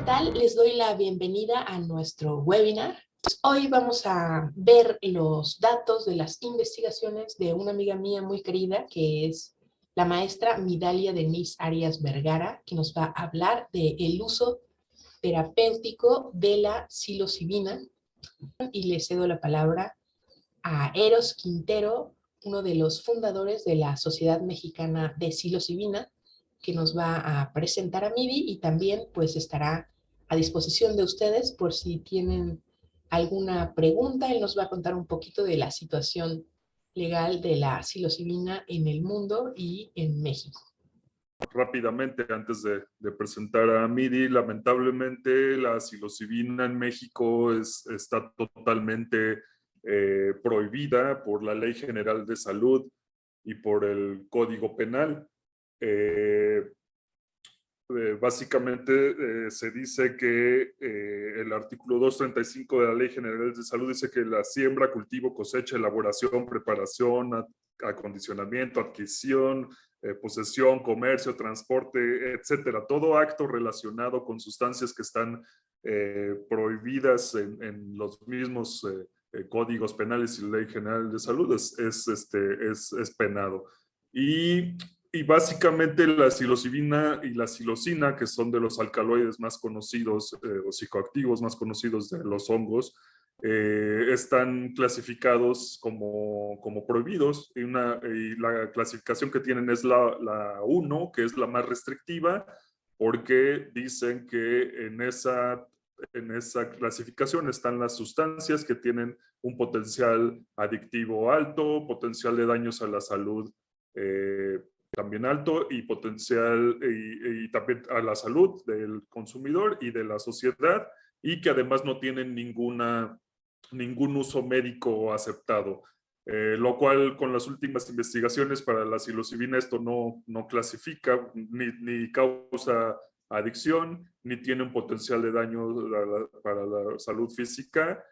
tal? Les doy la bienvenida a nuestro webinar. Hoy vamos a ver los datos de las investigaciones de una amiga mía muy querida, que es la maestra Midalia Denise Arias Vergara, que nos va a hablar del uso terapéutico de la psilocibina. Y le cedo la palabra a Eros Quintero, uno de los fundadores de la Sociedad Mexicana de Psilocibina, que nos va a presentar a MIDI y también pues estará a disposición de ustedes por si tienen alguna pregunta. Él nos va a contar un poquito de la situación legal de la psilocibina en el mundo y en México. Rápidamente, antes de presentar a MIDI, lamentablemente la psilocibina en México está totalmente prohibida por la Ley General de Salud y por el Código Penal. Básicamente se dice que el artículo 235 de la Ley General de Salud dice que la siembra, cultivo, cosecha, elaboración, preparación, acondicionamiento, adquisición, posesión, comercio, transporte, etcétera, todo acto relacionado con sustancias que están prohibidas en los mismos códigos penales y Ley General de Salud es penado. Y básicamente la psilocibina y la psilocina, que son de los alcaloides más conocidos o psicoactivos más conocidos de los hongos, están clasificados como prohibidos y la clasificación que tienen es la 1, que es la más restrictiva, porque dicen que en esa clasificación están las sustancias que tienen un potencial adictivo alto, potencial de daños a la salud también alto y potencial y también a la salud del consumidor y de la sociedad, y que además no tienen ningún uso médico aceptado. Lo cual con las últimas investigaciones para la psilocibina esto no clasifica ni causa adicción, ni tiene un potencial de daño para la salud física,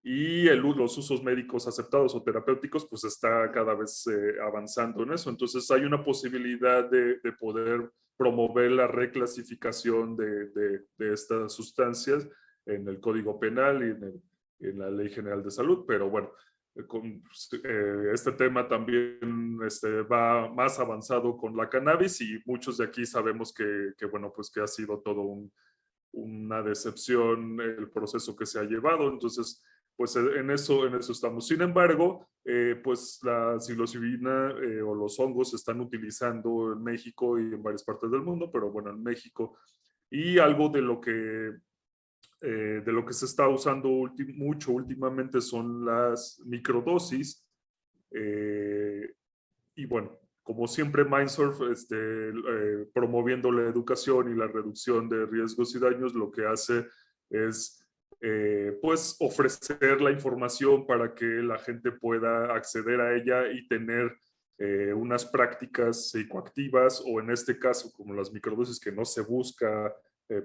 y los usos médicos aceptados o terapéuticos pues está cada vez avanzando en eso. Entonces hay una posibilidad de poder promover la reclasificación de estas sustancias en el Código Penal y en la Ley General de Salud, pero bueno, este tema también va más avanzado con la cannabis, y muchos de aquí sabemos que bueno, pues que ha sido todo una decepción el proceso que se ha llevado. Entonces, pues en eso estamos. Sin embargo, pues la psilocibina o los hongos se están utilizando en México y en varias partes del mundo, pero bueno, en México. Y algo de lo que se está usando mucho últimamente son las microdosis. Y bueno, como siempre, Mindsurf, promoviendo la educación y la reducción de riesgos y daños, lo que hace es pues ofrecer la información para que la gente pueda acceder a ella y tener unas prácticas psicoactivas, o en este caso, como las microdosis, que no se busca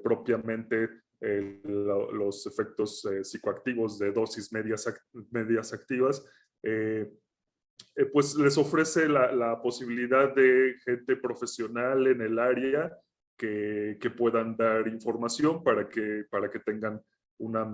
propiamente los efectos psicoactivos de dosis medias activas. Pues les ofrece la posibilidad de gente profesional en el área que puedan dar información para que tengan una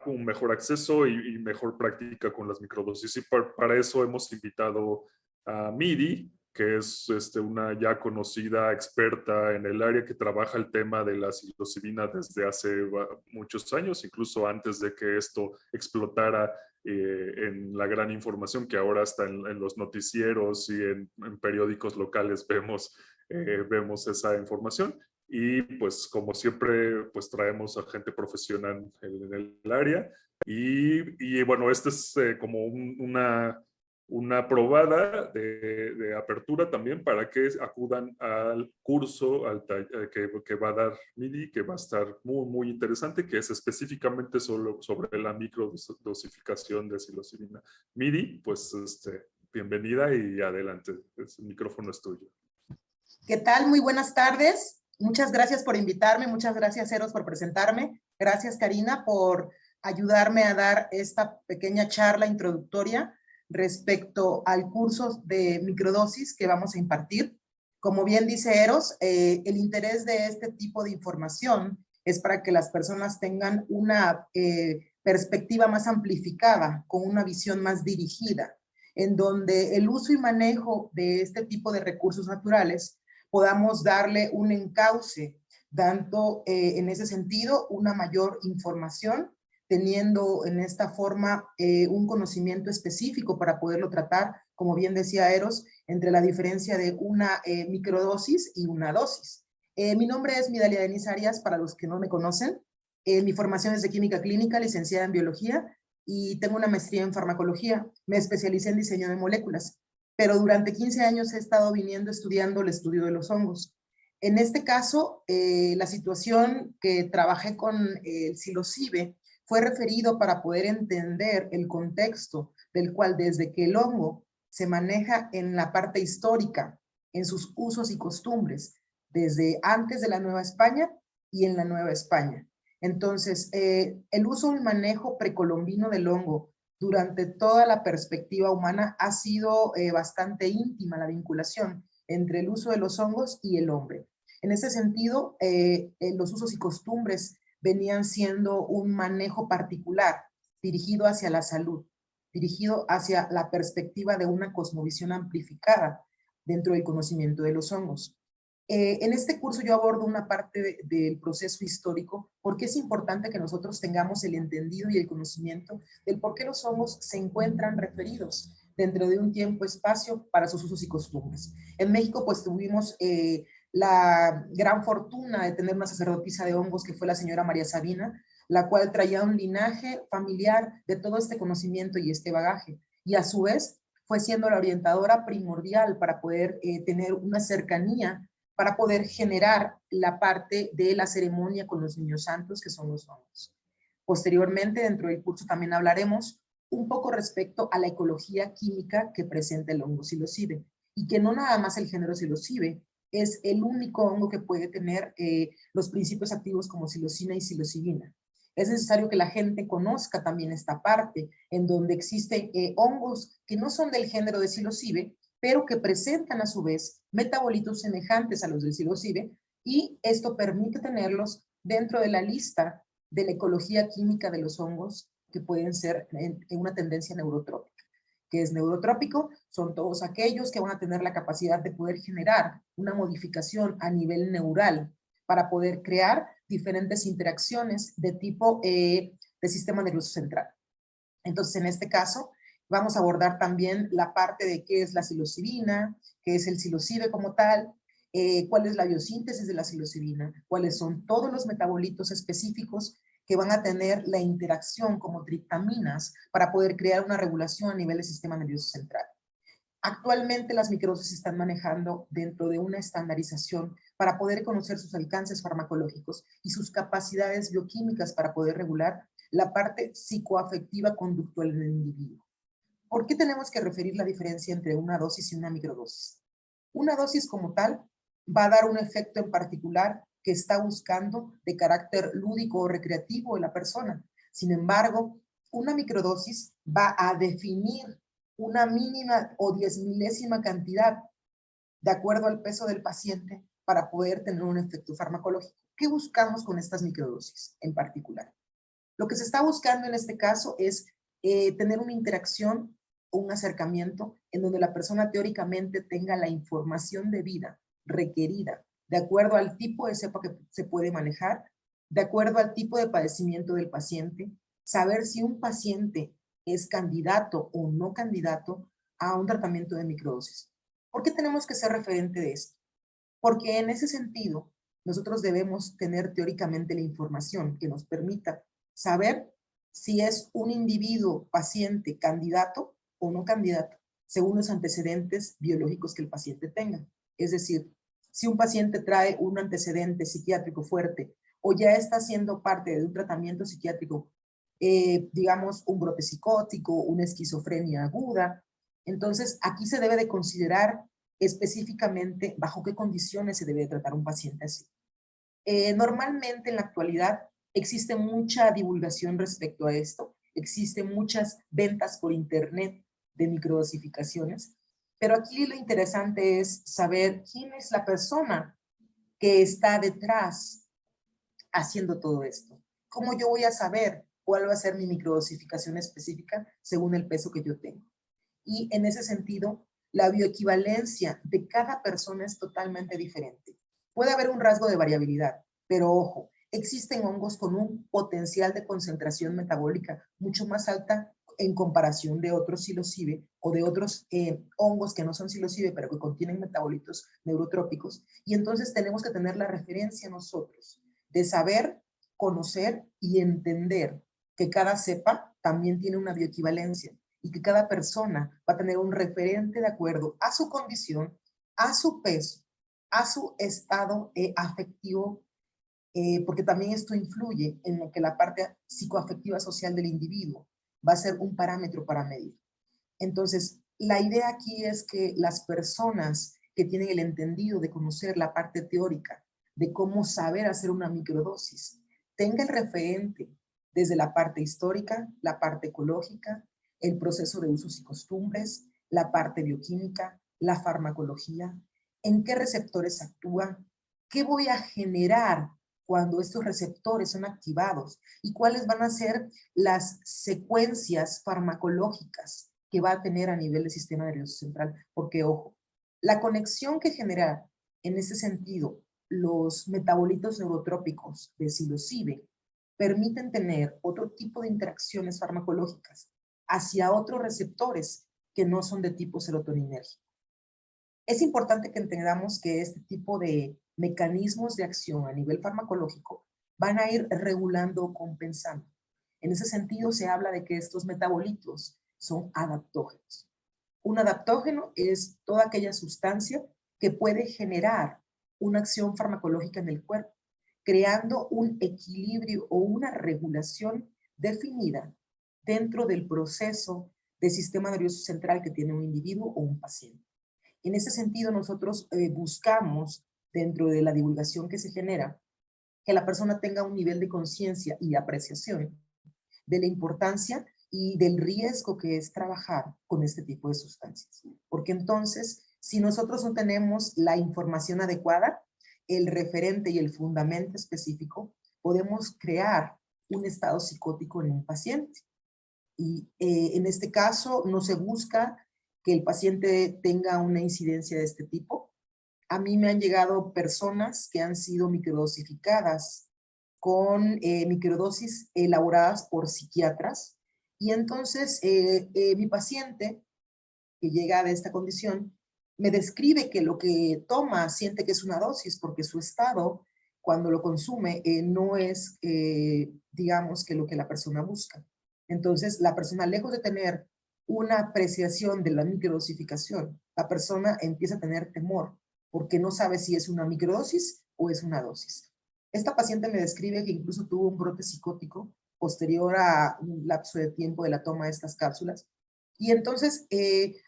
un mejor acceso y mejor práctica con las microdosis. Y para eso hemos invitado a MIDI, que es una ya conocida experta en el área, que trabaja el tema de la psilocibina desde hace muchos años, incluso antes de que esto explotara en la gran información que ahora está en los noticieros y en periódicos locales vemos esa información. Y pues como siempre, pues traemos a gente profesional en el área. Y bueno, este es como una probada de apertura también para que acudan al curso que va a dar MIDI, que va a estar muy interesante, que es específicamente solo sobre la microdosificación de psilocibina. MIDI, pues bienvenida y adelante, el micrófono es tuyo. ¿Qué tal? Muy buenas tardes. Muchas gracias por invitarme, muchas gracias Eros por presentarme, gracias Karina por ayudarme a dar esta pequeña charla introductoria respecto al curso de microdosis que vamos a impartir. Como bien dice Eros, el interés de este tipo de información es para que las personas tengan una perspectiva más amplificada, con una visión más dirigida, en donde el uso y manejo de este tipo de recursos naturales podamos darle un encauce, dando en ese sentido una mayor información, teniendo en esta forma un conocimiento específico para poderlo tratar, como bien decía Eros, entre la diferencia de una microdosis y una dosis. Mi nombre es Midalia Denise Arias, para los que no me conocen. Mi formación es de química clínica, licenciada en biología, y tengo una maestría en farmacología. Me especialicé en diseño de moléculas, pero durante 15 años he estado estudiando el estudio de los hongos. En este caso, la situación que trabajé con el psilocibe fue referido para poder entender el contexto del cual, desde que el hongo se maneja en la parte histórica, en sus usos y costumbres, desde antes de la Nueva España y en la Nueva España. Entonces, el uso y manejo precolombino del hongo durante toda la perspectiva humana ha sido bastante íntima la vinculación entre el uso de los hongos y el hombre. En ese sentido, los usos y costumbres venían siendo un manejo particular dirigido hacia la salud, dirigido hacia la perspectiva de una cosmovisión amplificada dentro del conocimiento de los hongos. En este curso yo abordo una parte del proceso histórico, porque es importante que nosotros tengamos el entendido y el conocimiento del por qué los hongos se encuentran referidos dentro de un tiempo-espacio para sus usos y costumbres. En México pues tuvimos la gran fortuna de tener una sacerdotisa de hongos que fue la señora María Sabina, la cual traía un linaje familiar de todo este conocimiento y este bagaje, y a su vez fue siendo la orientadora primordial para poder tener una cercanía, para poder generar la parte de la ceremonia con los niños santos, que son los hongos. Posteriormente, dentro del curso también hablaremos un poco respecto a la ecología química que presenta el hongo psilocibe, y que no nada más el género psilocibe es el único hongo que puede tener los principios activos como psilocina y psilocibina. Es necesario que la gente conozca también esta parte, en donde existen hongos que no son del género de psilocibe, pero que presentan a su vez metabolitos semejantes a los del psilocibe, y esto permite tenerlos dentro de la lista de la ecología química de los hongos, que pueden ser en una tendencia neurotrópica. ¿Qué es neurotrópico? Son todos aquellos que van a tener la capacidad de poder generar una modificación a nivel neural para poder crear diferentes interacciones de tipo de sistema nervioso central. Entonces, en este caso, vamos a abordar también la parte de qué es la psilocibina, qué es el psilocibe como tal, cuál es la biosíntesis de la psilocibina, cuáles son todos los metabolitos específicos que van a tener la interacción como triptaminas para poder crear una regulación a nivel del sistema nervioso central. Actualmente las microdosis se están manejando dentro de una estandarización para poder conocer sus alcances farmacológicos y sus capacidades bioquímicas para poder regular la parte psicoafectiva conductual en el individuo. ¿Por qué tenemos que referir la diferencia entre una dosis y una microdosis? Una dosis como tal va a dar un efecto en particular que está buscando de carácter lúdico o recreativo en la persona. Sin embargo, una microdosis va a definir una mínima o 10 milésima cantidad de acuerdo al peso del paciente para poder tener un efecto farmacológico. ¿Qué buscamos con estas microdosis en particular? Lo que se está buscando en este caso es tener una interacción o un acercamiento en donde la persona teóricamente tenga la información de vida requerida de acuerdo al tipo de cepa que se puede manejar, de acuerdo al tipo de padecimiento del paciente, saber si un paciente es candidato o no candidato a un tratamiento de microdosis. ¿Por qué tenemos que ser referente de esto? Porque en ese sentido, nosotros debemos tener teóricamente la información que nos permita saber si es un individuo, paciente, candidato o no candidato, según los antecedentes biológicos que el paciente tenga. Es decir, si un paciente trae un antecedente psiquiátrico fuerte o ya está siendo parte de un tratamiento psiquiátrico, digamos un brote psicótico, una esquizofrenia aguda, entonces aquí se debe de considerar específicamente bajo qué condiciones se debe tratar un paciente así. Normalmente en la actualidad existe mucha divulgación respecto a esto, existen muchas ventas por internet de microdosificaciones, Pero aquí lo interesante es saber quién es la persona que está detrás haciendo todo esto. ¿Cómo yo voy a saber cuál va a ser mi microdosificación específica según el peso que yo tengo? Y en ese sentido, la bioequivalencia de cada persona es totalmente diferente. Puede haber un rasgo de variabilidad, pero ojo, existen hongos con un potencial de concentración metabólica mucho más alta en comparación de otros psilocibe o de otros hongos que no son psilocibe, pero que contienen metabolitos neurotrópicos. Y entonces tenemos que tener la referencia nosotros de saber, conocer y entender que cada cepa también tiene una bioequivalencia y que cada persona va a tener un referente de acuerdo a su condición, a su peso, a su estado afectivo, porque también esto influye en lo que la parte psicoafectiva social del individuo va a ser un parámetro para medir. Entonces, la idea aquí es que las personas que tienen el entendido de conocer la parte teórica, de cómo saber hacer una microdosis, tengan el referente desde la parte histórica, la parte ecológica, el proceso de usos y costumbres, la parte bioquímica, la farmacología, en qué receptores actúan, qué voy a generar cuando estos receptores son activados y cuáles van a ser las secuencias farmacológicas que va a tener a nivel del sistema nervioso central. Porque, ojo, la conexión que genera en ese sentido los metabolitos neurotrópicos de psilocibe permiten tener otro tipo de interacciones farmacológicas hacia otros receptores que no son de tipo serotoninérgico. Es importante que entendamos que este tipo de mecanismos de acción a nivel farmacológico van a ir regulando o compensando. En ese sentido, se habla de que estos metabolitos son adaptógenos. Un adaptógeno es toda aquella sustancia que puede generar una acción farmacológica en el cuerpo, creando un equilibrio o una regulación definida dentro del proceso del sistema nervioso central que tiene un individuo o un paciente. En ese sentido, nosotros buscamos, dentro de la divulgación que se genera, que la persona tenga un nivel de conciencia y apreciación de la importancia y del riesgo que es trabajar con este tipo de sustancias. Porque entonces, si nosotros no tenemos la información adecuada, el referente y el fundamento específico, podemos crear un estado psicótico en un paciente. Y en este caso no se busca que el paciente tenga una incidencia de este tipo. A mí me han llegado personas que han sido microdosificadas con microdosis elaboradas por psiquiatras. Y entonces mi paciente que llega de esta condición me describe que lo que toma siente que es una dosis porque su estado cuando lo consume no es, digamos, que lo que la persona busca. Entonces, la persona, lejos de tener una apreciación de la microdosificación, la persona empieza a tener temor porque no sabe si es una microdosis o es una dosis. Esta paciente me describe que incluso tuvo un brote psicótico posterior a un lapso de tiempo de la toma de estas cápsulas. Y entonces,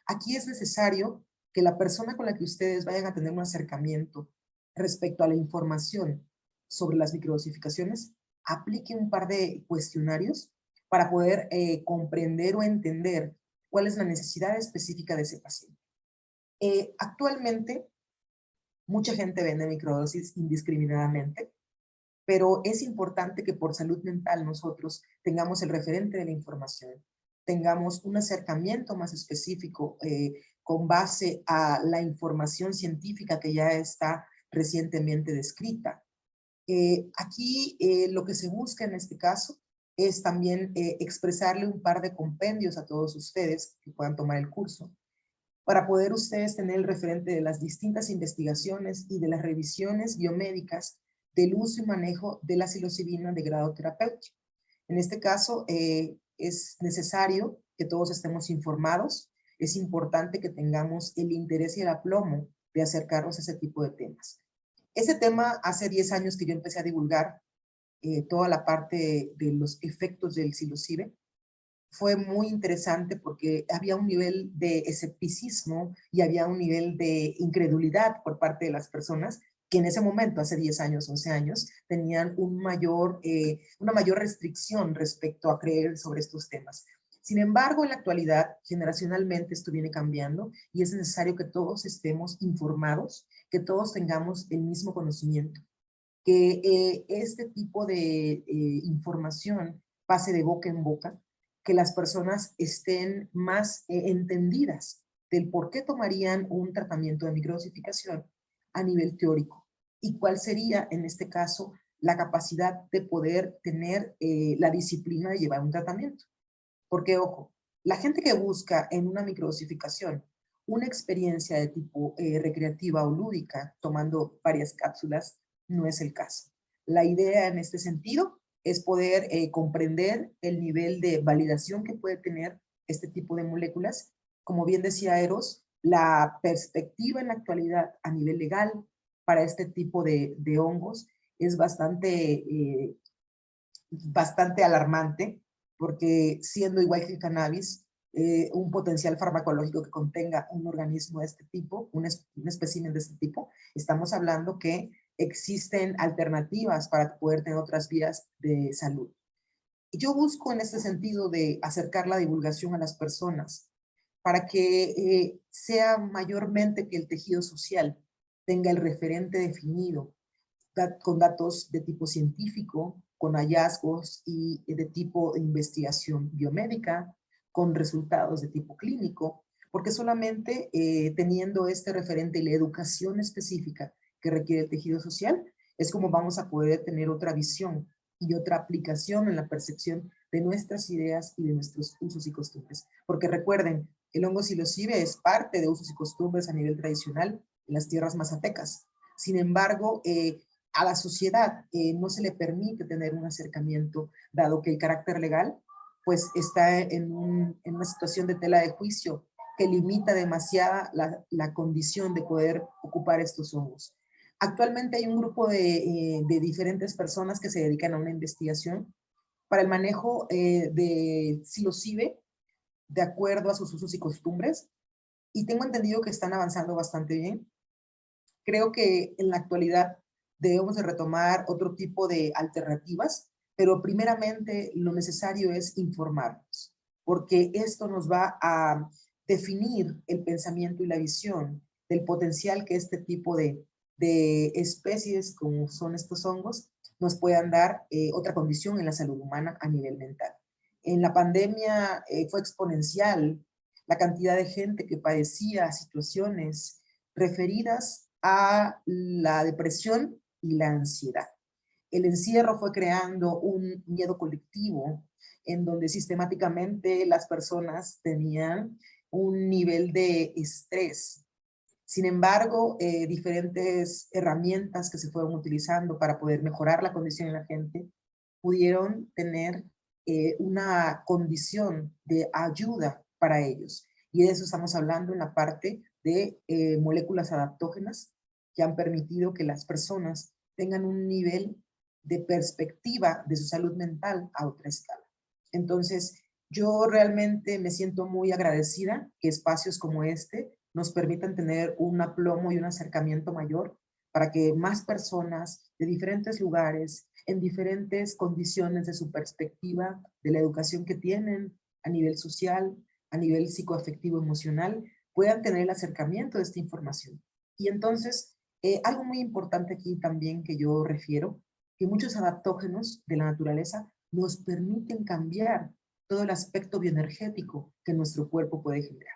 aquí es necesario que la persona con la que ustedes vayan a tener un acercamiento respecto a la información sobre las microdosificaciones, aplique un par de cuestionarios para poder comprender o entender cuál es la necesidad específica de ese paciente. Actualmente, mucha gente vende microdosis indiscriminadamente, pero es importante que por salud mental nosotros tengamos el referente de la información, tengamos un acercamiento más específico con base a la información científica que ya está recientemente descrita. Aquí lo que se busca en este caso es también expresarle un par de compendios a todos ustedes que puedan tomar el curso, para poder ustedes tener el referente de las distintas investigaciones y de las revisiones biomédicas del uso y manejo de la psilocibina de grado terapéutico. En este caso, es necesario que todos estemos informados. Es importante que tengamos el interés y el aplomo de acercarnos a ese tipo de temas. Ese tema, hace 10 años que yo empecé a divulgar toda la parte de los efectos del psilocibe, fue muy interesante porque había un nivel de escepticismo y había un nivel de incredulidad por parte de las personas que en ese momento, hace 10 años, 11 años, tenían una mayor restricción respecto a creer sobre estos temas. Sin embargo, en la actualidad, generacionalmente esto viene cambiando y es necesario que todos estemos informados, que todos tengamos el mismo conocimiento, que este tipo de información pase de boca en boca, que las personas estén más entendidas del por qué tomarían un tratamiento de microdosificación a nivel teórico y cuál sería, en este caso, la capacidad de poder tener la disciplina de llevar un tratamiento. Porque, ojo, la gente que busca en una microdosificación una experiencia de tipo recreativa o lúdica, tomando varias cápsulas, no es el caso. La idea en este sentido es poder comprender el nivel de validación que puede tener este tipo de moléculas. Como bien decía Eros, la perspectiva en la actualidad a nivel legal para este tipo de hongos es bastante alarmante, porque siendo igual que el cannabis, un potencial farmacológico que contenga un organismo de este tipo, un espécimen de este tipo, estamos hablando que existen alternativas para poder tener otras vías de salud. Yo busco en este sentido de acercar la divulgación a las personas para que sea mayormente que el tejido social tenga el referente definido con datos de tipo científico, con hallazgos y de tipo de investigación biomédica, con resultados de tipo clínico, porque solamente teniendo este referente y la educación específica que requiere el tejido social, es como vamos a poder tener otra visión y otra aplicación en la percepción de nuestras ideas y de nuestros usos y costumbres. Porque recuerden, el hongo psilocibe es parte de usos y costumbres a nivel tradicional en las tierras mazatecas. Sin embargo, a la sociedad no se le permite tener un acercamiento, dado que el carácter legal pues está en una situación de tela de juicio que limita demasiada la condición de poder ocupar estos hongos. Actualmente hay un grupo de diferentes personas que se dedican a una investigación para el manejo de psilocibe de acuerdo a sus usos y costumbres, y tengo entendido que están avanzando bastante bien. Creo que en la actualidad debemos de retomar otro tipo de alternativas, pero primeramente lo necesario es informarnos, porque esto nos va a definir el pensamiento y la visión del potencial que este tipo de especies, como son estos hongos, nos puedan dar otra condición en la salud humana a nivel mental. En la pandemia fue exponencial la cantidad de gente que padecía situaciones referidas a la depresión y la ansiedad. El encierro fue creando un miedo colectivo en donde sistemáticamente las personas tenían un nivel de estrés. Sin embargo, diferentes herramientas que se fueron utilizando para poder mejorar la condición de la gente pudieron tener una condición de ayuda para ellos. Y de eso estamos hablando en la parte de moléculas adaptógenas que han permitido que las personas tengan un nivel de perspectiva de su salud mental a otra escala. Entonces, yo realmente me siento muy agradecida que espacios como este nos permitan tener un aplomo y un acercamiento mayor para que más personas de diferentes lugares, en diferentes condiciones de su perspectiva, de la educación que tienen a nivel social, a nivel psicoafectivo emocional, puedan tener el acercamiento de esta información. Y entonces, algo muy importante aquí también que yo refiero, que muchos adaptógenos de la naturaleza nos permiten cambiar todo el aspecto bioenergético que nuestro cuerpo puede generar.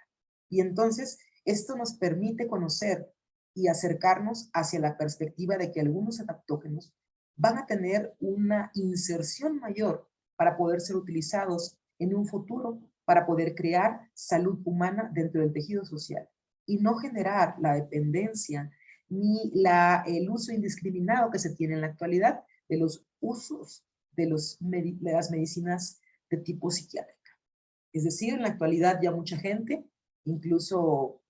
Y entonces, esto nos permite conocer y acercarnos hacia la perspectiva de que algunos adaptógenos van a tener una inserción mayor para poder ser utilizados en un futuro para poder crear salud humana dentro del tejido social y no generar la dependencia ni el uso indiscriminado que se tiene en la actualidad de los usos de las medicinas de tipo psiquiátrica. Es decir, en la actualidad ya mucha gente, incluso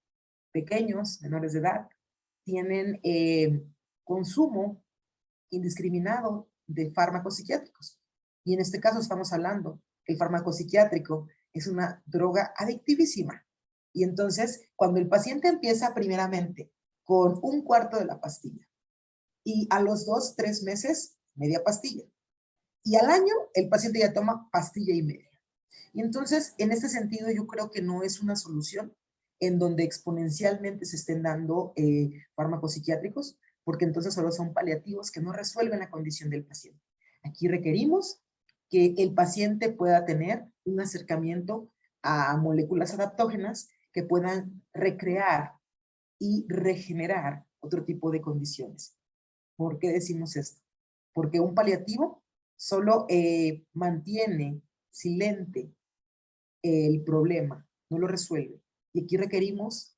pequeños, menores de edad, tienen consumo indiscriminado de fármacos psiquiátricos. Y en este caso estamos hablando que el fármaco psiquiátrico es una droga adictivísima. Y entonces, cuando el paciente empieza primeramente con un cuarto de la pastilla y a los 2, 3 meses, media pastilla. Y al año, el paciente ya toma pastilla y media. Y entonces, en este sentido, yo creo que no es una solución en donde exponencialmente se estén dando fármacos psiquiátricos, porque entonces solo son paliativos que no resuelven la condición del paciente. Aquí requerimos que el paciente pueda tener un acercamiento a moléculas adaptógenas que puedan recrear y regenerar otro tipo de condiciones. ¿Por qué decimos esto? Porque un paliativo solo mantiene silente el problema, no lo resuelve. Y aquí requerimos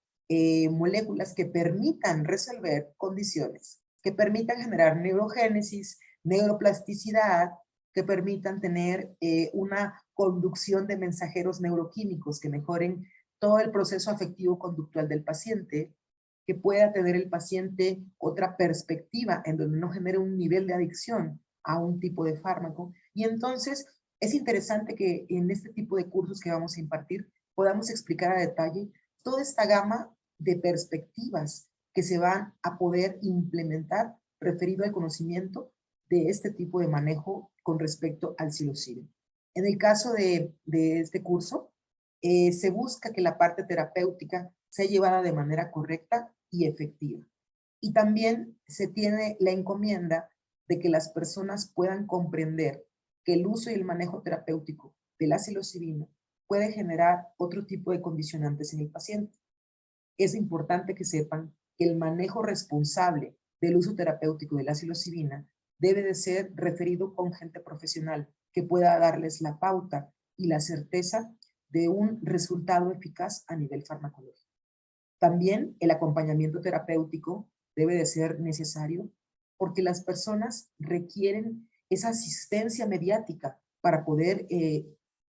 moléculas que permitan resolver condiciones, que permitan generar neurogénesis, neuroplasticidad, que permitan tener una conducción de mensajeros neuroquímicos que mejoren todo el proceso afectivo conductual del paciente, que pueda tener el paciente otra perspectiva en donde no genere un nivel de adicción a un tipo de fármaco. Y entonces es interesante que en este tipo de cursos que vamos a impartir podamos explicar a detalle toda esta gama de perspectivas que se van a poder implementar referido al conocimiento de este tipo de manejo con respecto al psilocibe. En el caso de este curso, se busca que la parte terapéutica sea llevada de manera correcta y efectiva. Y también se tiene la encomienda de que las personas puedan comprender que el uso y el manejo terapéutico de la psilocibina puede generar otro tipo de condicionantes en el paciente. Es importante que sepan que el manejo responsable del uso terapéutico de la psilocibina debe de ser referido con gente profesional que pueda darles la pauta y la certeza de un resultado eficaz a nivel farmacológico. También el acompañamiento terapéutico debe de ser necesario porque las personas requieren esa asistencia mediática para poder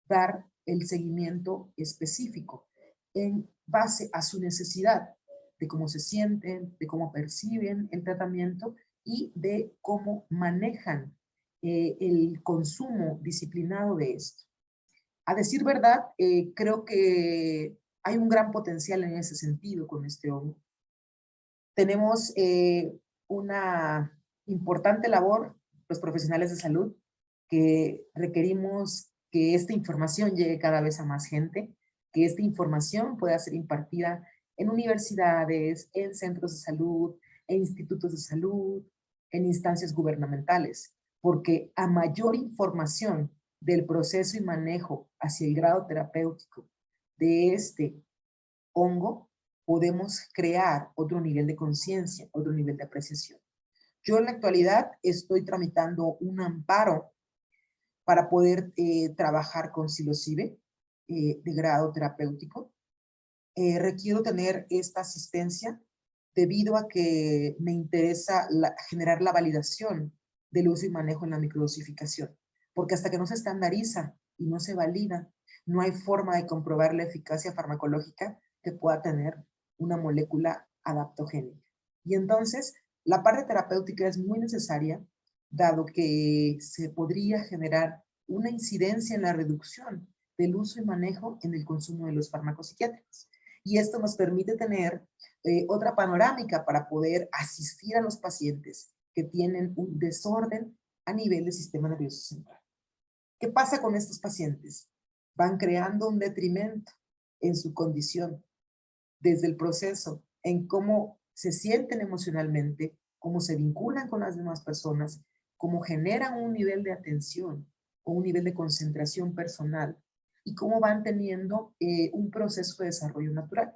dar el seguimiento específico en base a su necesidad de cómo se sienten, de cómo perciben el tratamiento y de cómo manejan el consumo disciplinado de esto. A decir verdad, creo que hay un gran potencial en ese sentido con este hongo. Tenemos una importante labor, los profesionales de salud, que requerimos que esta información llegue cada vez a más gente, que esta información pueda ser impartida en universidades, en centros de salud, en institutos de salud, en instancias gubernamentales, porque a mayor información del proceso y manejo hacia el grado terapéutico de este hongo, podemos crear otro nivel de conciencia, otro nivel de apreciación. Yo en la actualidad estoy tramitando un amparo para poder trabajar con psilocibe de grado terapéutico. Requiero tener esta asistencia debido a que me interesa generar la validación del uso y manejo en la microdosificación, porque hasta que no se estandariza y no se valida, no hay forma de comprobar la eficacia farmacológica que pueda tener una molécula adaptogénica. Y entonces, la parte terapéutica es muy necesaria, dado que se podría generar una incidencia en la reducción del uso y manejo en el consumo de los fármacos psiquiátricos. Y esto nos permite tener otra panorámica para poder asistir a los pacientes que tienen un desorden a nivel del sistema nervioso central. ¿Qué pasa con estos pacientes? Van creando un detrimento en su condición, desde el proceso, en cómo se sienten emocionalmente, cómo se vinculan con las demás personas, cómo generan un nivel de atención o un nivel de concentración personal y cómo van teniendo un proceso de desarrollo natural.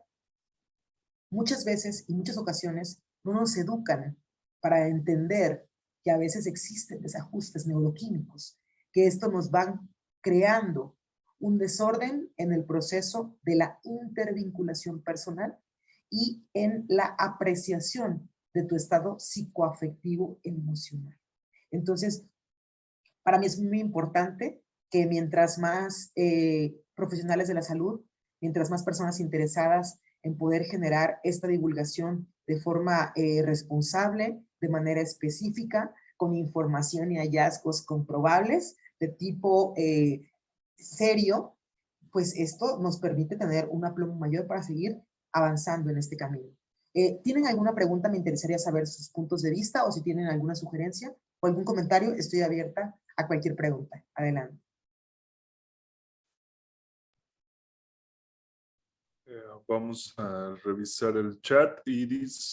Muchas veces y muchas ocasiones no nos educan para entender que a veces existen desajustes neuroquímicos, que esto nos van creando un desorden en el proceso de la intervinculación personal y en la apreciación de tu estado psicoafectivo emocional. Entonces, para mí es muy importante que mientras más profesionales de la salud, mientras más personas interesadas en poder generar esta divulgación de forma responsable, de manera específica, con información y hallazgos comprobables de tipo serio, pues esto nos permite tener un aplomo mayor para seguir avanzando en este camino. ¿Tienen alguna pregunta? Me interesaría saber sus puntos de vista o si tienen alguna sugerencia o algún comentario, estoy abierta a cualquier pregunta. Adelante. Vamos a revisar el chat y dice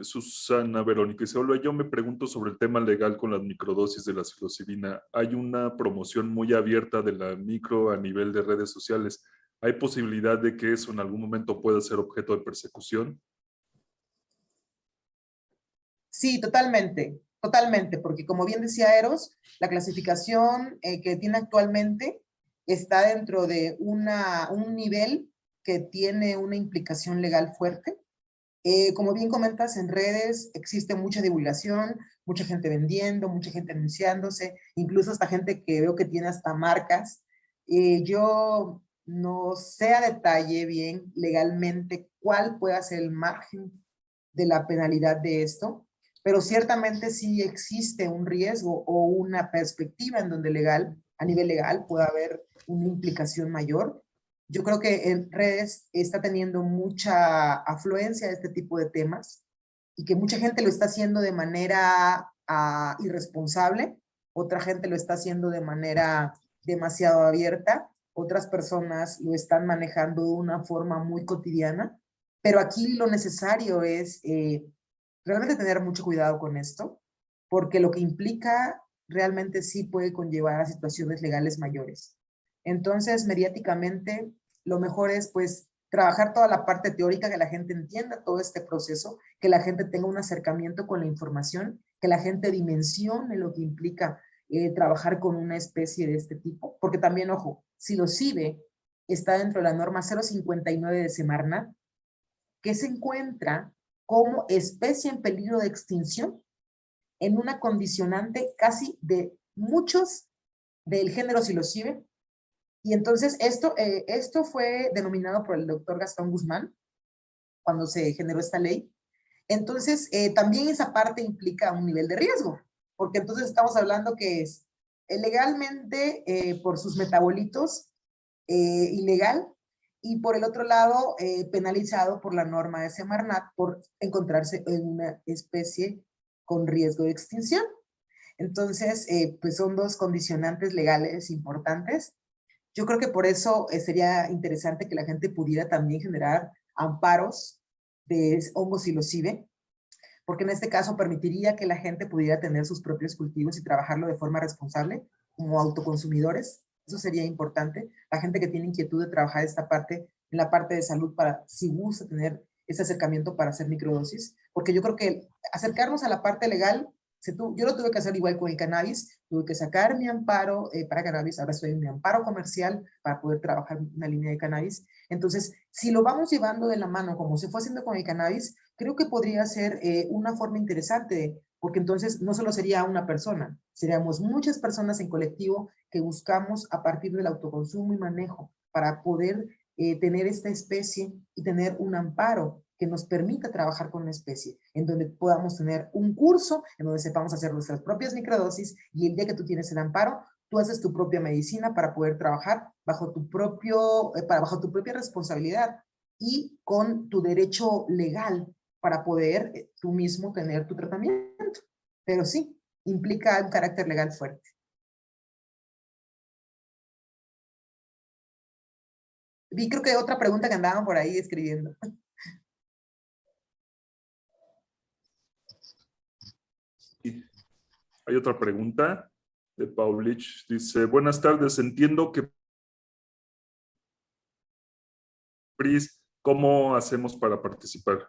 Susana Verónica, dice, hola, yo me pregunto sobre el tema legal con las microdosis de la psilocibina. Hay una promoción muy abierta de la micro a nivel de redes sociales. ¿Hay posibilidad de que eso en algún momento pueda ser objeto de persecución? Sí, totalmente, totalmente, porque como bien decía Eros, la clasificación que tiene actualmente está dentro de un nivel que tiene una implicación legal fuerte. Como bien comentas, en redes existe mucha divulgación, mucha gente vendiendo, mucha gente anunciándose, incluso hasta gente que veo que tiene hasta marcas. Yo no sé a detalle bien legalmente cuál pueda ser el margen de la penalidad de esto, pero ciertamente sí existe un riesgo o una perspectiva en donde a nivel legal, pueda haber una implicación mayor. Yo creo que en redes está teniendo mucha afluencia de este tipo de temas y que mucha gente lo está haciendo de manera irresponsable, otra gente lo está haciendo de manera demasiado abierta, otras personas lo están manejando de una forma muy cotidiana, pero aquí lo necesario es realmente tener mucho cuidado con esto, porque lo que implica realmente sí puede conllevar a situaciones legales mayores. Entonces, mediáticamente, lo mejor es pues trabajar toda la parte teórica, que la gente entienda todo este proceso, que la gente tenga un acercamiento con la información, que la gente dimensione lo que implica trabajar con una especie de este tipo, porque también, ojo, psilocibe está dentro de la norma 059 de Semarnat, que se encuentra como especie en peligro de extinción en una condicionante casi de muchos del género psilocibe. Y entonces esto fue denominado por el doctor Gastón Guzmán cuando se generó esta ley. Entonces, también esa parte implica un nivel de riesgo, porque entonces estamos hablando que es legalmente por sus metabolitos ilegal, y por el otro lado penalizado por la norma de Semarnat por encontrarse en una especie con riesgo de extinción. Entonces, pues son dos condicionantes legales importantes. Yo creo que por eso sería interesante que la gente pudiera también generar amparos de hongos psilocibe, porque en este caso permitiría que la gente pudiera tener sus propios cultivos y trabajarlo de forma responsable como autoconsumidores. Eso sería importante. La gente que tiene inquietud de trabajar esta parte, en la parte de salud, para si gusta tener ese acercamiento para hacer microdosis, porque yo creo que acercarnos a la parte legal, yo lo tuve que hacer igual con el cannabis, tuve que sacar mi amparo para cannabis, ahora estoy en mi amparo comercial para poder trabajar una línea de cannabis. Entonces, si lo vamos llevando de la mano como se fue haciendo con el cannabis, creo que podría ser una forma interesante, porque entonces no solo sería una persona, seríamos muchas personas en colectivo que buscamos a partir del autoconsumo y manejo para poder tener esta especie y tener un amparo que nos permita trabajar con una especie, en donde podamos tener un curso, en donde sepamos hacer nuestras propias microdosis, y el día que tú tienes el amparo, tú haces tu propia medicina para poder trabajar bajo tu propia responsabilidad y con tu derecho legal para poder tú mismo tener tu tratamiento. Pero sí, implica un carácter legal fuerte. Vi, creo que otra pregunta que andaban por ahí escribiendo. Hay otra pregunta de Paulich. Dice, buenas tardes, entiendo que PRIS, ¿cómo hacemos para participar?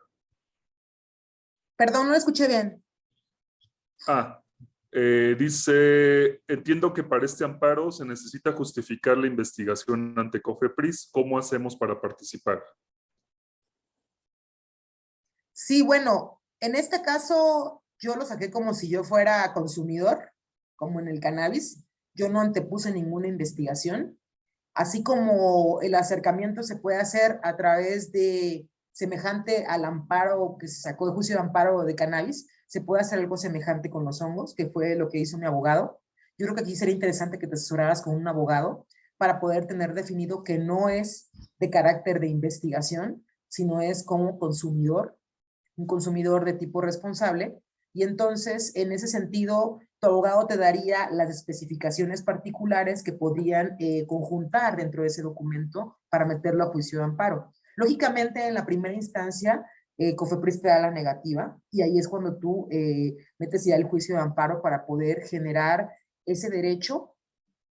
Perdón, no lo escuché bien. Dice, entiendo que para este amparo se necesita justificar la investigación ante COFEPRIS. ¿Cómo hacemos para participar? Sí, bueno, en este caso yo lo saqué como si yo fuera consumidor, como en el cannabis. Yo no antepuse ninguna investigación, así como el acercamiento se puede hacer a través de semejante al amparo que se sacó de juicio de amparo de cannabis, se puede hacer algo semejante con los hongos, que fue lo que hizo mi abogado. Yo creo que aquí sería interesante que te asesoraras con un abogado para poder tener definido que no es de carácter de investigación, sino es como consumidor, un consumidor de tipo responsable, Y entonces, en ese sentido, tu abogado te daría las especificaciones particulares que podrían conjuntar dentro de ese documento para meterlo a juicio de amparo. Lógicamente, en la primera instancia, COFEPRIS te da la negativa y ahí es cuando tú metes ya el juicio de amparo para poder generar ese derecho,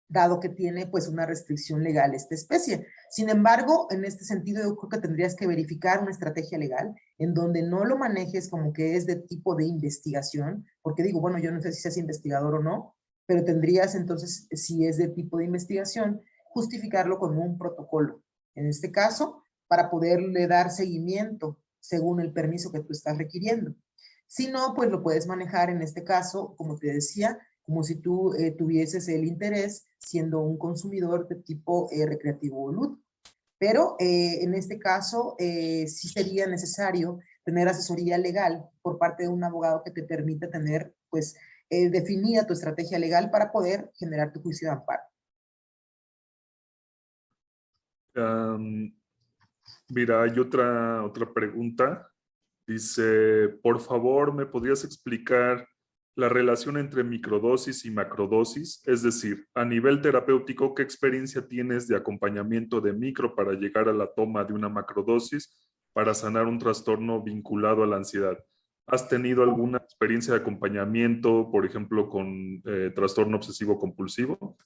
dado que tiene pues una restricción legal esta especie. Sin embargo, en este sentido yo creo que tendrías que verificar una estrategia legal en donde no lo manejes como que es de tipo de investigación, porque digo, bueno, yo no sé si seas investigador o no, pero tendrías entonces, si es de tipo de investigación, justificarlo con un protocolo. En este caso, para poderle dar seguimiento según el permiso que tú estás requiriendo. Si no, pues lo puedes manejar en este caso, como te decía, como si tú tuvieses el interés siendo un consumidor de tipo recreativo o lúdico. Pero en este caso sí sería necesario tener asesoría legal por parte de un abogado que te permita tener pues definida tu estrategia legal para poder generar tu juicio de amparo. Mira, hay otra pregunta. Dice, por favor, ¿me podrías explicar la relación entre microdosis y macrodosis? Es decir, a nivel terapéutico, ¿qué experiencia tienes de acompañamiento de micro para llegar a la toma de una macrodosis para sanar un trastorno vinculado a la ansiedad? ¿Has tenido alguna experiencia de acompañamiento, por ejemplo, con trastorno obsesivo compulsivo?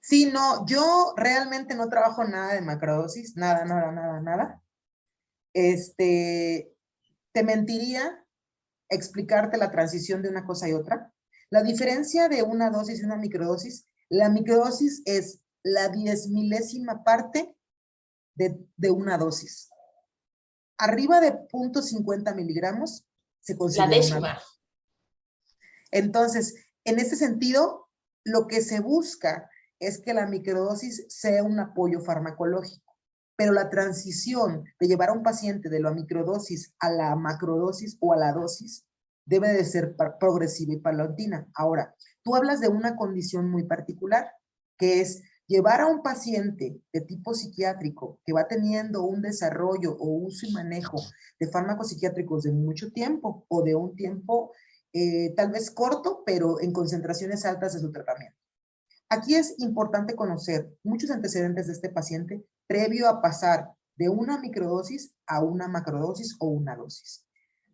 Sí, no, yo realmente no trabajo nada de macrodosis, nada, nada, nada, nada. Te mentiría explicarte la transición de una cosa y otra. La diferencia de una dosis y una microdosis, la microdosis es la 10.000ª parte de una dosis. Arriba de 0.50 miligramos se La considera una décima. dosis. Entonces, en este sentido, lo que se busca es que la microdosis sea un apoyo farmacológico, pero la transición de llevar a un paciente de la microdosis a la macrodosis o a la dosis debe de ser progresiva y paulatina. Ahora, tú hablas de una condición muy particular, que es llevar a un paciente de tipo psiquiátrico que va teniendo un desarrollo o uso y manejo de fármacos psiquiátricos de mucho tiempo o de un tiempo tal vez corto, pero en concentraciones altas de su tratamiento. Aquí es importante conocer muchos antecedentes de este paciente previo a pasar de una microdosis a una macrodosis o una dosis.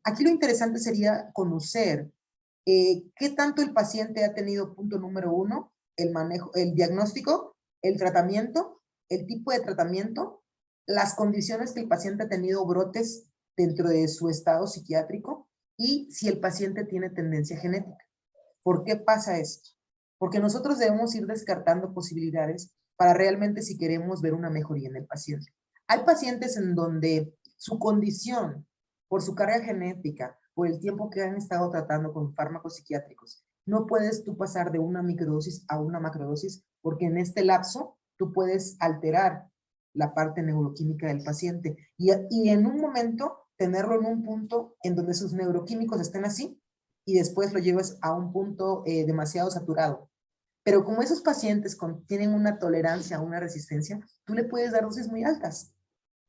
Aquí lo interesante sería conocer qué tanto el paciente ha tenido, punto número 1, el manejo, el diagnóstico, el tratamiento, el tipo de tratamiento, las condiciones que el paciente ha tenido brotes dentro de su estado psiquiátrico y si el paciente tiene tendencia genética. ¿Por qué pasa esto? Porque nosotros debemos ir descartando posibilidades para realmente si queremos ver una mejoría en el paciente. Hay pacientes en donde su condición, por su carga genética, por el tiempo que han estado tratando con fármacos psiquiátricos, no puedes tú pasar de una microdosis a una macrodosis porque en este lapso tú puedes alterar la parte neuroquímica del paciente y en un momento tenerlo en un punto en donde sus neuroquímicos estén así y después lo llevas a un punto demasiado saturado. Pero como esos pacientes tienen una tolerancia, una resistencia, tú le puedes dar dosis muy altas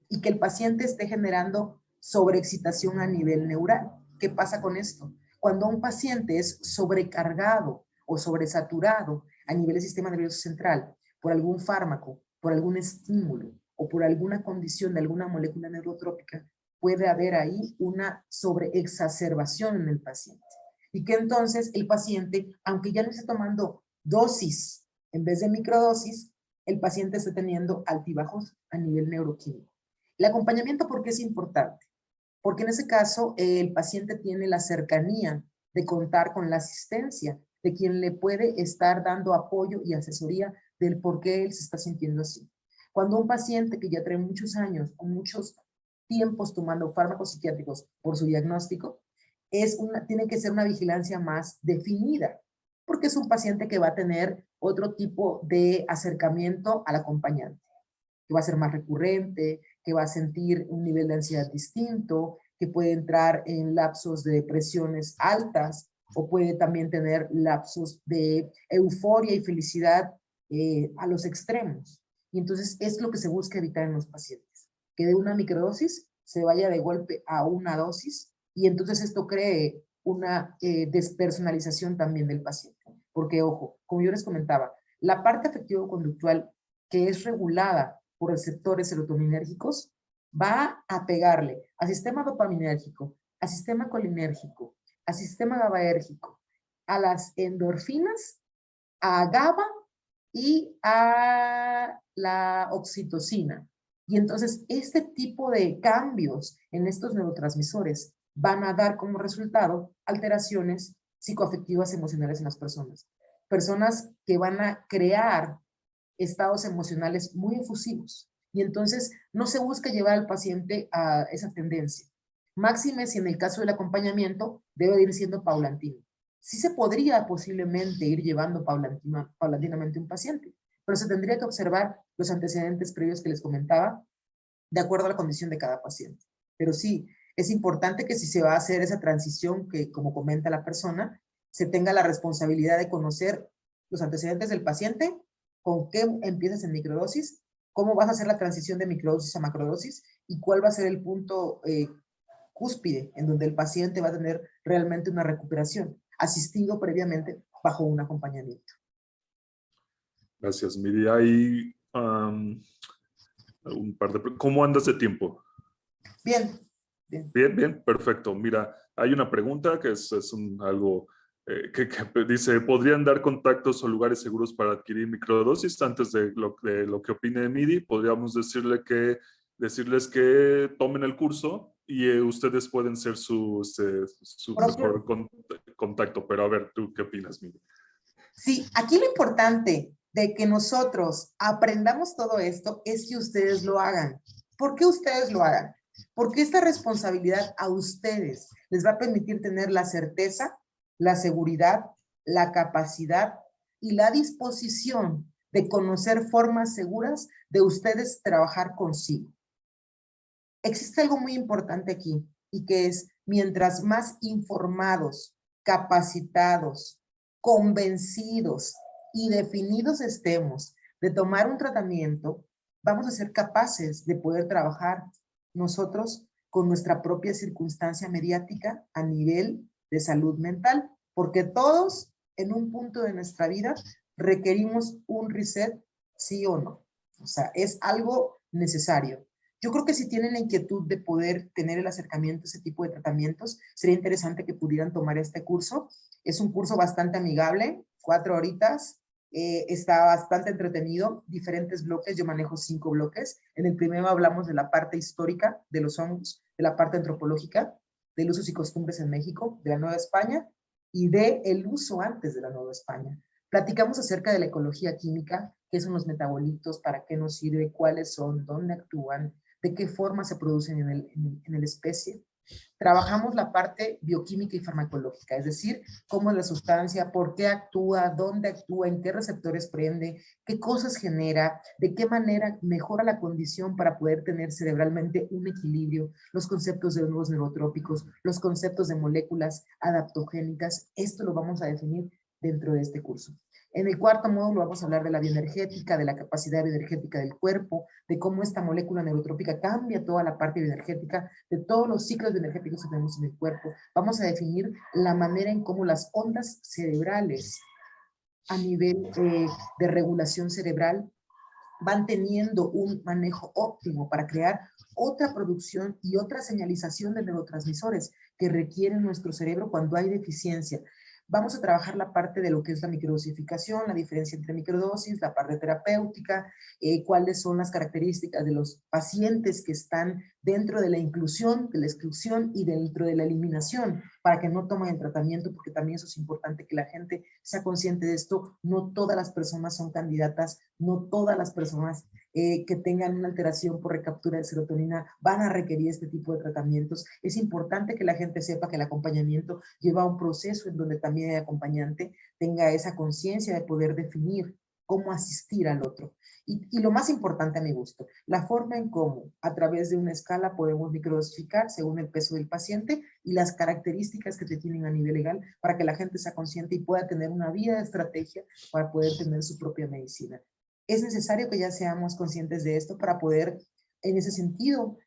y que el paciente esté generando sobreexcitación a nivel neural. ¿Qué pasa con esto? Cuando un paciente es sobrecargado o sobresaturado a nivel del sistema nervioso central por algún fármaco, por algún estímulo o por alguna condición de alguna molécula neurotrópica, puede haber ahí una sobreexacerbación en el paciente. Y que entonces el paciente, aunque ya no esté tomando dosis en vez de microdosis, el paciente está teniendo altibajos a nivel neuroquímico. El acompañamiento, ¿por qué es importante? Porque en ese caso el paciente tiene la cercanía de contar con la asistencia de quien le puede estar dando apoyo y asesoría del por qué él se está sintiendo así. Cuando un paciente que ya trae muchos años o muchos tiempos tomando fármacos psiquiátricos por su diagnóstico, tiene que ser una vigilancia más definida, porque es un paciente que va a tener otro tipo de acercamiento al acompañante, que va a ser más recurrente, que va a sentir un nivel de ansiedad distinto, que puede entrar en lapsos de depresiones altas o puede también tener lapsos de euforia y felicidad a los extremos. Y entonces es lo que se busca evitar en los pacientes, que de una microdosis se vaya de golpe a una dosis y entonces esto cree una despersonalización también del paciente. Porque, ojo, como yo les comentaba, la parte afectivo-conductual que es regulada por receptores serotoninérgicos va a pegarle al sistema dopaminérgico, al sistema colinérgico, al sistema GABAérgico, a las endorfinas, a GABA y a la oxitocina. Y entonces este tipo de cambios en estos neurotransmisores van a dar como resultado alteraciones psicoafectivas emocionales en las personas. Personas que van a crear estados emocionales muy efusivos. Y entonces no se busca llevar al paciente a esa tendencia. Máxime si en el caso del acompañamiento debe ir siendo paulatino. Sí se podría posiblemente ir llevando paulatinamente un paciente, pero se tendría que observar los antecedentes previos que les comentaba de acuerdo a la condición de cada paciente. Pero sí, es importante que si se va a hacer esa transición que, como comenta la persona, se tenga la responsabilidad de conocer los antecedentes del paciente, con qué empiezas en microdosis, cómo vas a hacer la transición de microdosis a macrodosis y cuál va a ser el punto cúspide en donde el paciente va a tener realmente una recuperación, asistido previamente bajo un acompañamiento. Gracias, Miri. Hay un par de... ¿Cómo andas de tiempo? Bien, bien. Bien, bien, perfecto. Mira, hay una pregunta que es algo que dice, ¿podrían dar contactos o lugares seguros para adquirir microdosis? Antes de lo que opine Miri, podríamos decirles que tomen el curso y ustedes pueden ser su mejor contacto. Pero a ver, ¿tú qué opinas, Miri? Sí, aquí lo importante de que nosotros aprendamos todo esto es que ustedes lo hagan. ¿Por qué ustedes lo hagan? Porque esta responsabilidad a ustedes les va a permitir tener la certeza, la seguridad, la capacidad y la disposición de conocer formas seguras de ustedes trabajar consigo. Existe algo muy importante aquí y que es, mientras más informados, capacitados, convencidos y definidos estemos de tomar un tratamiento, vamos a ser capaces de poder trabajar nosotros con nuestra propia circunstancia mediática a nivel de salud mental, porque todos en un punto de nuestra vida requerimos un reset, sí o no. O sea, es algo necesario. Yo creo que si tienen la inquietud de poder tener el acercamiento a ese tipo de tratamientos, sería interesante que pudieran tomar este curso. Es un curso bastante amigable, 4 horitas, está bastante entretenido, diferentes bloques, yo manejo 5 bloques. En el primero hablamos de la parte histórica de los hongos, de la parte antropológica, del usos y costumbres en México, de la Nueva España y del uso antes de la Nueva España. Platicamos acerca de la ecología química, qué son los metabolitos, para qué nos sirve, cuáles son, dónde actúan, de qué forma se producen en el especie. Trabajamos la parte bioquímica y farmacológica, es decir, cómo es la sustancia, por qué actúa, dónde actúa, en qué receptores prende, qué cosas genera, de qué manera mejora la condición para poder tener cerebralmente un equilibrio, los conceptos de nuevos neurotrópicos, los conceptos de moléculas adaptogénicas. Esto lo vamos a definir dentro de este curso. En el cuarto módulo vamos a hablar de la bioenergética, de la capacidad bioenergética del cuerpo, de cómo esta molécula neurotrópica cambia toda la parte bioenergética, de todos los ciclos bioenergéticos que tenemos en el cuerpo. Vamos a definir la manera en cómo las ondas cerebrales a nivel de regulación cerebral van teniendo un manejo óptimo para crear otra producción y otra señalización de neurotransmisores que requiere nuestro cerebro cuando hay deficiencia. Vamos a trabajar la parte de lo que es la microdosificación, la diferencia entre microdosis, la parte terapéutica, cuáles son las características de los pacientes que están dentro de la inclusión, de la exclusión y dentro de la eliminación, para que no tomen el tratamiento, porque también eso es importante que la gente sea consciente de esto. No todas las personas son candidatas, no todas las personas que tengan una alteración por recaptura de serotonina van a requerir este tipo de tratamientos. Es importante que la gente sepa que el acompañamiento lleva un proceso en donde también el acompañante tenga esa conciencia de poder definir cómo asistir al otro. Y lo más importante a mi gusto, la forma en cómo a través de una escala podemos microdosificar según el peso del paciente y las características que te tienen a nivel legal para que la gente sea consciente y pueda tener una vía de estrategia para poder tener su propia medicina. Es necesario que ya seamos conscientes de esto para poder, en ese sentido,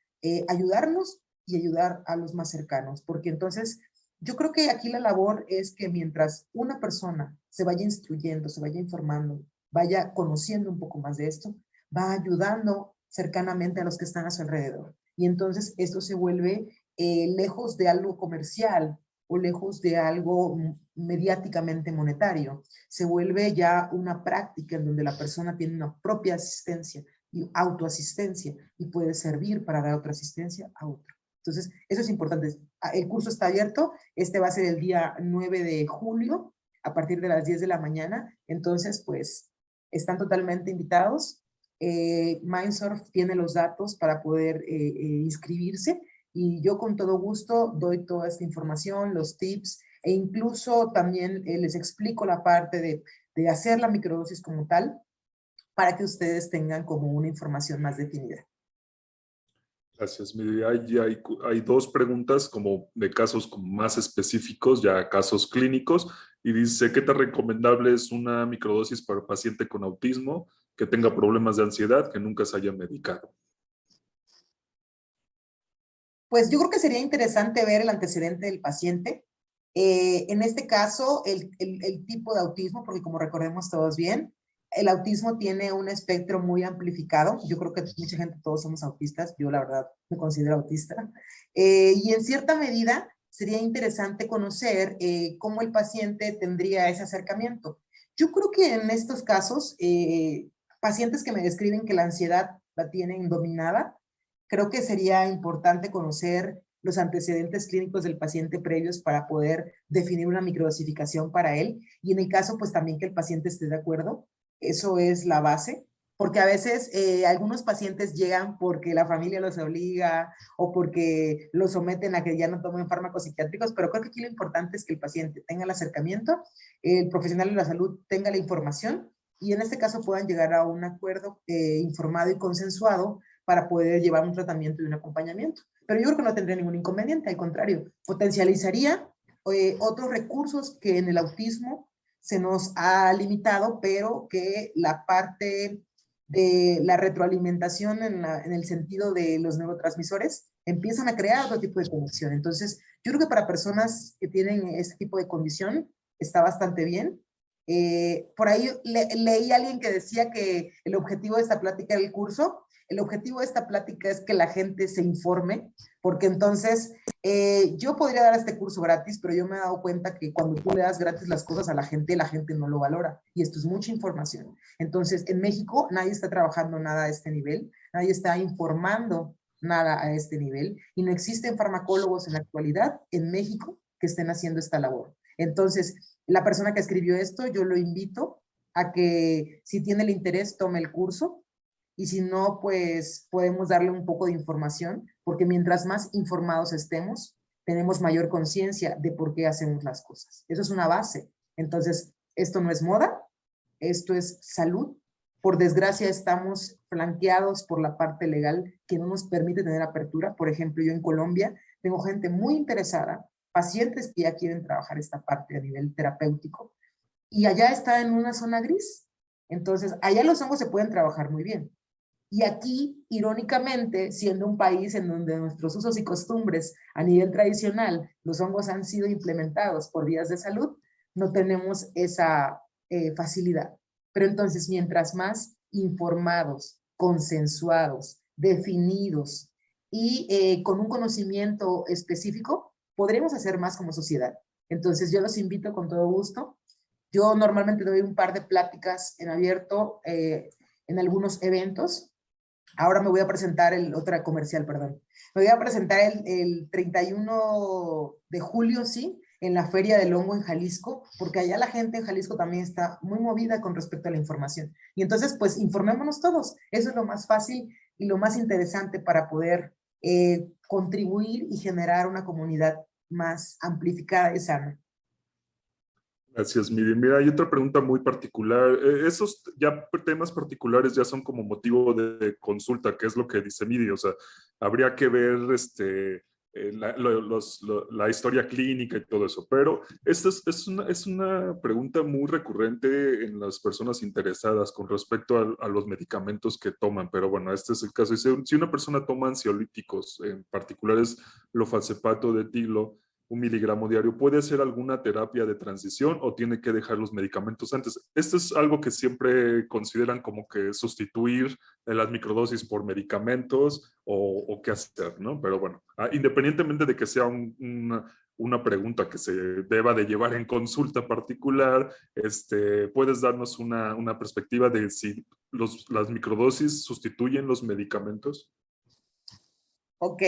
ayudarnos y ayudar a los más cercanos, porque entonces yo creo que aquí la labor es que mientras una persona se vaya instruyendo, se vaya informando, vaya conociendo un poco más de esto, va ayudando cercanamente a los que están a su alrededor. Y entonces esto se vuelve lejos de algo comercial o lejos de algo mediáticamente monetario. Se vuelve ya una práctica en donde la persona tiene una propia asistencia y autoasistencia y puede servir para dar otra asistencia a otro. Entonces, eso es importante. El curso está abierto. Este va a ser el día 9 de julio a partir de las 10 de la mañana. Entonces, pues, están totalmente invitados. Mindsurf tiene los datos para poder inscribirse y yo con todo gusto doy toda esta información, los tips e incluso también les explico la parte de hacer la microdosis como tal para que ustedes tengan como una información más definida. Gracias, Miri. Hay dos preguntas como de casos como más específicos, ya casos clínicos, y dice, ¿qué tan recomendable es una microdosis para un paciente con autismo que tenga problemas de ansiedad, que nunca se haya medicado? Pues yo creo que sería interesante ver el antecedente del paciente. En este caso, el tipo de autismo, porque como recordemos todos bien, el autismo tiene un espectro muy amplificado. Yo creo que mucha gente, todos somos autistas. Yo, la verdad, me considero autista. Y en cierta medida, sería interesante conocer cómo el paciente tendría ese acercamiento. Yo creo que en estos casos, pacientes que me describen que la ansiedad la tienen dominada, creo que sería importante conocer los antecedentes clínicos del paciente previos para poder definir una microdosificación para él. Y en el caso, pues también que el paciente esté de acuerdo. Eso es la base, porque a veces algunos pacientes llegan porque la familia los obliga o porque los someten a que ya no tomen fármacos psiquiátricos, pero creo que aquí lo importante es que el paciente tenga el acercamiento, el profesional de la salud tenga la información y en este caso puedan llegar a un acuerdo informado y consensuado para poder llevar un tratamiento y un acompañamiento. Pero yo creo que no tendría ningún inconveniente, al contrario, potencializaría otros recursos que en el autismo se nos ha limitado, pero que la parte de la retroalimentación en el sentido de los neurotransmisores empiezan a crear otro tipo de conexión. Entonces, yo creo que para personas que tienen este tipo de condición está bastante bien. Por ahí leí a alguien que decía que el objetivo de esta plática del curso, el objetivo de esta plática es que la gente se informe, porque entonces yo podría dar este curso gratis, pero yo me he dado cuenta que cuando tú le das gratis las cosas a la gente no lo valora. Y esto es mucha información. Entonces, en México nadie está trabajando nada a este nivel, nadie está informando nada a este nivel, y no existen farmacólogos en la actualidad en México que estén haciendo esta labor. Entonces, la persona que escribió esto, yo lo invito a que si tiene el interés, tome el curso. Y si no, pues podemos darle un poco de información, porque mientras más informados estemos, tenemos mayor conciencia de por qué hacemos las cosas. Eso es una base. Entonces, esto no es moda, esto es salud. Por desgracia, estamos flanqueados por la parte legal que no nos permite tener apertura. Por ejemplo, yo en Colombia tengo gente muy interesada, pacientes que ya quieren trabajar esta parte a nivel terapéutico, y allá está en una zona gris. Entonces, allá los hongos se pueden trabajar muy bien. Y aquí, irónicamente, siendo un país en donde nuestros usos y costumbres a nivel tradicional, los hongos han sido implementados por vías de salud, no tenemos esa facilidad. Pero entonces, mientras más informados, consensuados, definidos y con un conocimiento específico, podremos hacer más como sociedad. Entonces, yo los invito con todo gusto. Yo normalmente doy un par de pláticas en abierto en algunos eventos. Ahora me voy a presentar otra comercial, perdón. Me voy a presentar el 31 de julio, sí, en la Feria del Hongo en Jalisco, porque allá la gente en Jalisco también está muy movida con respecto a la información. Y entonces, pues, informémonos todos. Eso es lo más fácil y lo más interesante para poder contribuir y generar una comunidad más amplificada y sana. Gracias, Miriam. Mira, hay otra pregunta muy particular. Esos ya temas particulares ya son como motivo de consulta, que es lo que dice Miri. O sea, habría que ver la historia clínica y todo eso. Pero esta es una pregunta muy recurrente en las personas interesadas con respecto a los medicamentos que toman. Pero bueno, este es el caso. Si una persona toma ansiolíticos, en particular es lofazepато de etilo, 1 miligramo diario, ¿puede hacer alguna terapia de transición o tiene que dejar los medicamentos antes? Esto es algo que siempre consideran como que sustituir las microdosis por medicamentos o qué hacer, ¿no? Pero bueno, independientemente de que sea una pregunta que se deba de llevar en consulta particular, ¿puedes darnos una perspectiva de si las microdosis sustituyen los medicamentos? Ok.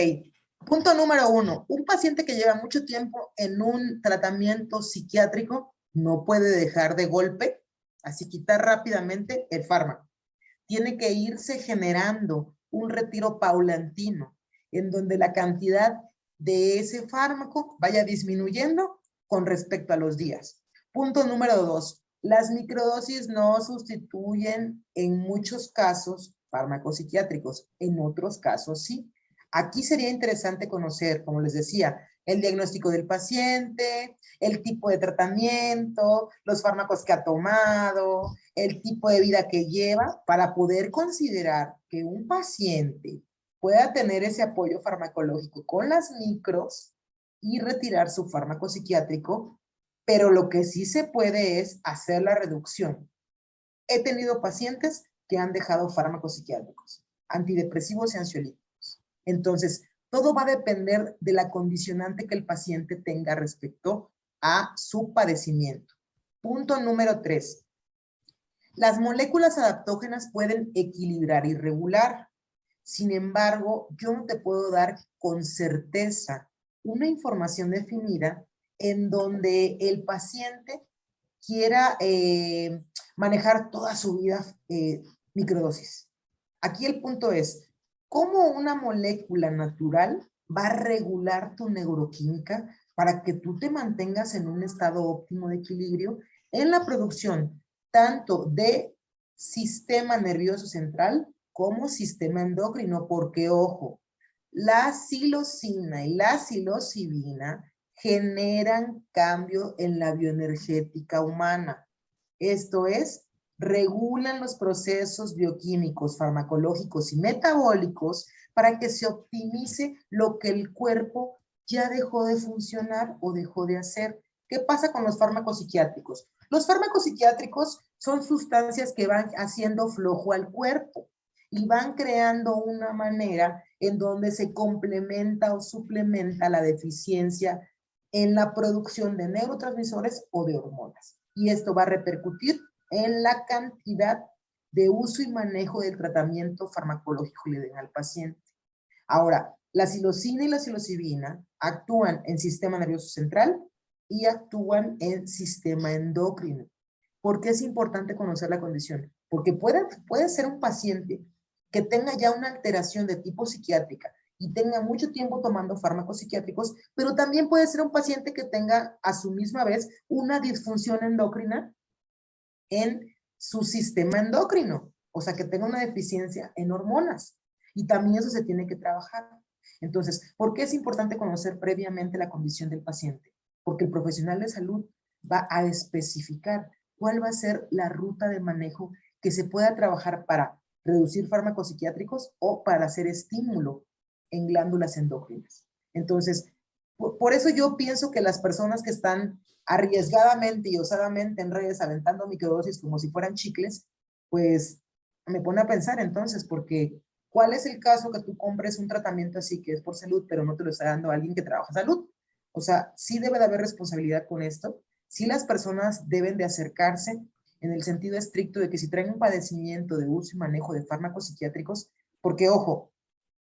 Punto número 1. Un paciente que lleva mucho tiempo en un tratamiento psiquiátrico no puede dejar de golpe, así quitar rápidamente el fármaco. Tiene que irse generando un retiro paulatino en donde la cantidad de ese fármaco vaya disminuyendo con respecto a los días. Punto número 2. Las microdosis no sustituyen en muchos casos fármacos psiquiátricos, en otros casos sí. Aquí sería interesante conocer, como les decía, el diagnóstico del paciente, el tipo de tratamiento, los fármacos que ha tomado, el tipo de vida que lleva, para poder considerar que un paciente pueda tener ese apoyo farmacológico con las micros y retirar su fármaco psiquiátrico, pero lo que sí se puede es hacer la reducción. He tenido pacientes que han dejado fármacos psiquiátricos, antidepresivos y ansiolíticos. Entonces, todo va a depender de la condicionante que el paciente tenga respecto a su padecimiento. Punto número 3. Las moléculas adaptógenas pueden equilibrar y regular. Sin embargo, yo no te puedo dar con certeza una información definida en donde el paciente quiera manejar toda su vida microdosis. Aquí el punto es, ¿cómo una molécula natural va a regular tu neuroquímica para que tú te mantengas en un estado óptimo de equilibrio en la producción tanto de sistema nervioso central como sistema endocrino? Porque, ojo, la psilocina y la psilocibina generan cambio en la bioenergética humana. Esto es, regulan los procesos bioquímicos, farmacológicos y metabólicos para que se optimice lo que el cuerpo ya dejó de funcionar o dejó de hacer. ¿Qué pasa con los fármacos psiquiátricos? Los fármacos psiquiátricos son sustancias que van haciendo flojo al cuerpo y van creando una manera en donde se complementa o suplementa la deficiencia en la producción de neurotransmisores o de hormonas. Y esto va a repercutir en la cantidad de uso y manejo del tratamiento farmacológico que le den al paciente. Ahora, la psilocina y la psilocibina actúan en sistema nervioso central y actúan en sistema endocrino. ¿Por qué es importante conocer la condición? Porque puede ser un paciente que tenga ya una alteración de tipo psiquiátrica y tenga mucho tiempo tomando fármacos psiquiátricos, pero también puede ser un paciente que tenga a su misma vez una disfunción endocrina en su sistema endocrino, o sea, que tenga una deficiencia en hormonas. Y también eso se tiene que trabajar. Entonces, ¿por qué es importante conocer previamente la condición del paciente? Porque el profesional de salud va a especificar cuál va a ser la ruta de manejo que se pueda trabajar para reducir fármacos psiquiátricos o para hacer estímulo en glándulas endócrinas. Entonces, por eso yo pienso que las personas que están arriesgadamente y osadamente en redes aventando microdosis como si fueran chicles, pues me pone a pensar entonces, porque ¿cuál es el caso que tú compres un tratamiento así que es por salud, pero no te lo está dando alguien que trabaja salud? O sea, sí debe de haber responsabilidad con esto, sí las personas deben de acercarse en el sentido estricto de que si traen un padecimiento de uso y manejo de fármacos psiquiátricos, porque ojo,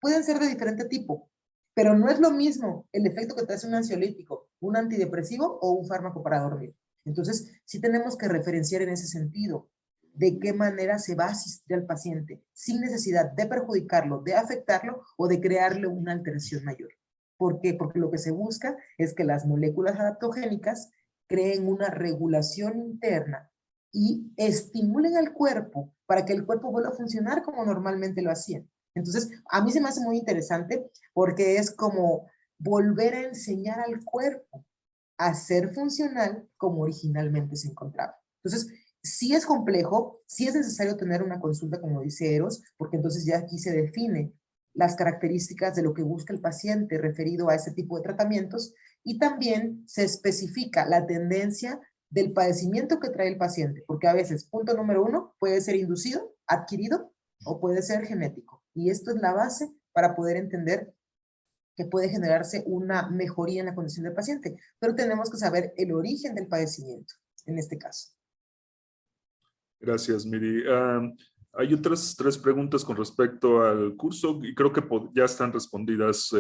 pueden ser de diferente tipo, pero no es lo mismo el efecto que te hace un ansiolítico, un antidepresivo o un fármaco para dormir. Entonces, sí tenemos que referenciar en ese sentido de qué manera se va a asistir al paciente sin necesidad de perjudicarlo, de afectarlo o de crearle una alteración mayor. ¿Por qué? Porque lo que se busca es que las moléculas adaptogénicas creen una regulación interna y estimulen al cuerpo para que el cuerpo vuelva a funcionar como normalmente lo hacía. Entonces, a mí se me hace muy interesante porque es como volver a enseñar al cuerpo a ser funcional como originalmente se encontraba. Entonces, sí es complejo, sí es necesario tener una consulta, como dice Eros, porque entonces ya aquí se define las características de lo que busca el paciente referido a ese tipo de tratamientos y también se especifica la tendencia del padecimiento que trae el paciente, porque a veces, punto número 1, puede ser inducido, adquirido o puede ser genético. Y esto es la base para poder entender que puede generarse una mejoría en la condición del paciente, pero tenemos que saber el origen del padecimiento, en este caso. Gracias, Miri. Hay otras 3 preguntas con respecto al curso y creo que ya están respondidas.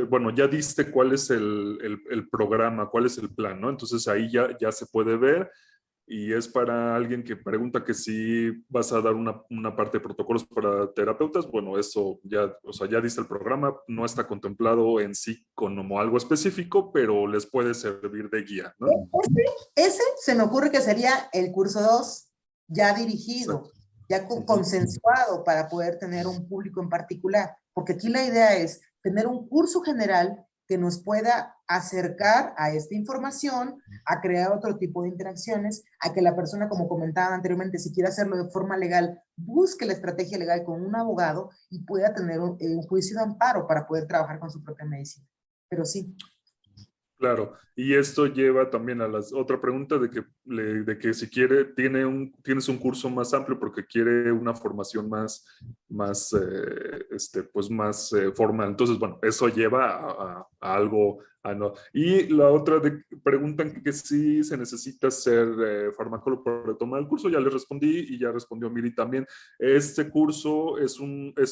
Bueno, ya diste cuál es el programa, cuál es el plan, ¿no? Entonces ahí ya se puede ver y es para alguien que pregunta que si vas a dar una parte de protocolos para terapeutas. Bueno, eso ya, o sea, ya diste el programa, no está contemplado en sí como algo específico, pero les puede servir de guía, ¿no? Ese se me ocurre que sería el curso 2, ya dirigido, Exacto. ya consensuado para poder tener un público en particular, porque aquí la idea es tener un curso general que nos pueda acercar a esta información, a crear otro tipo de interacciones, a que la persona, como comentaba anteriormente, si quiere hacerlo de forma legal, busque la estrategia legal con un abogado y pueda tener un juicio de amparo para poder trabajar con su propia medicina. Pero sí. Claro, y esto lleva también a la otra pregunta de que si tienes un curso más amplio porque quiere una formación más formal. Entonces, bueno, eso lleva a algo. No. Y la otra preguntan que si se necesita ser farmacólogo para tomar el curso. Ya le respondí y ya respondió Miri también. Este curso es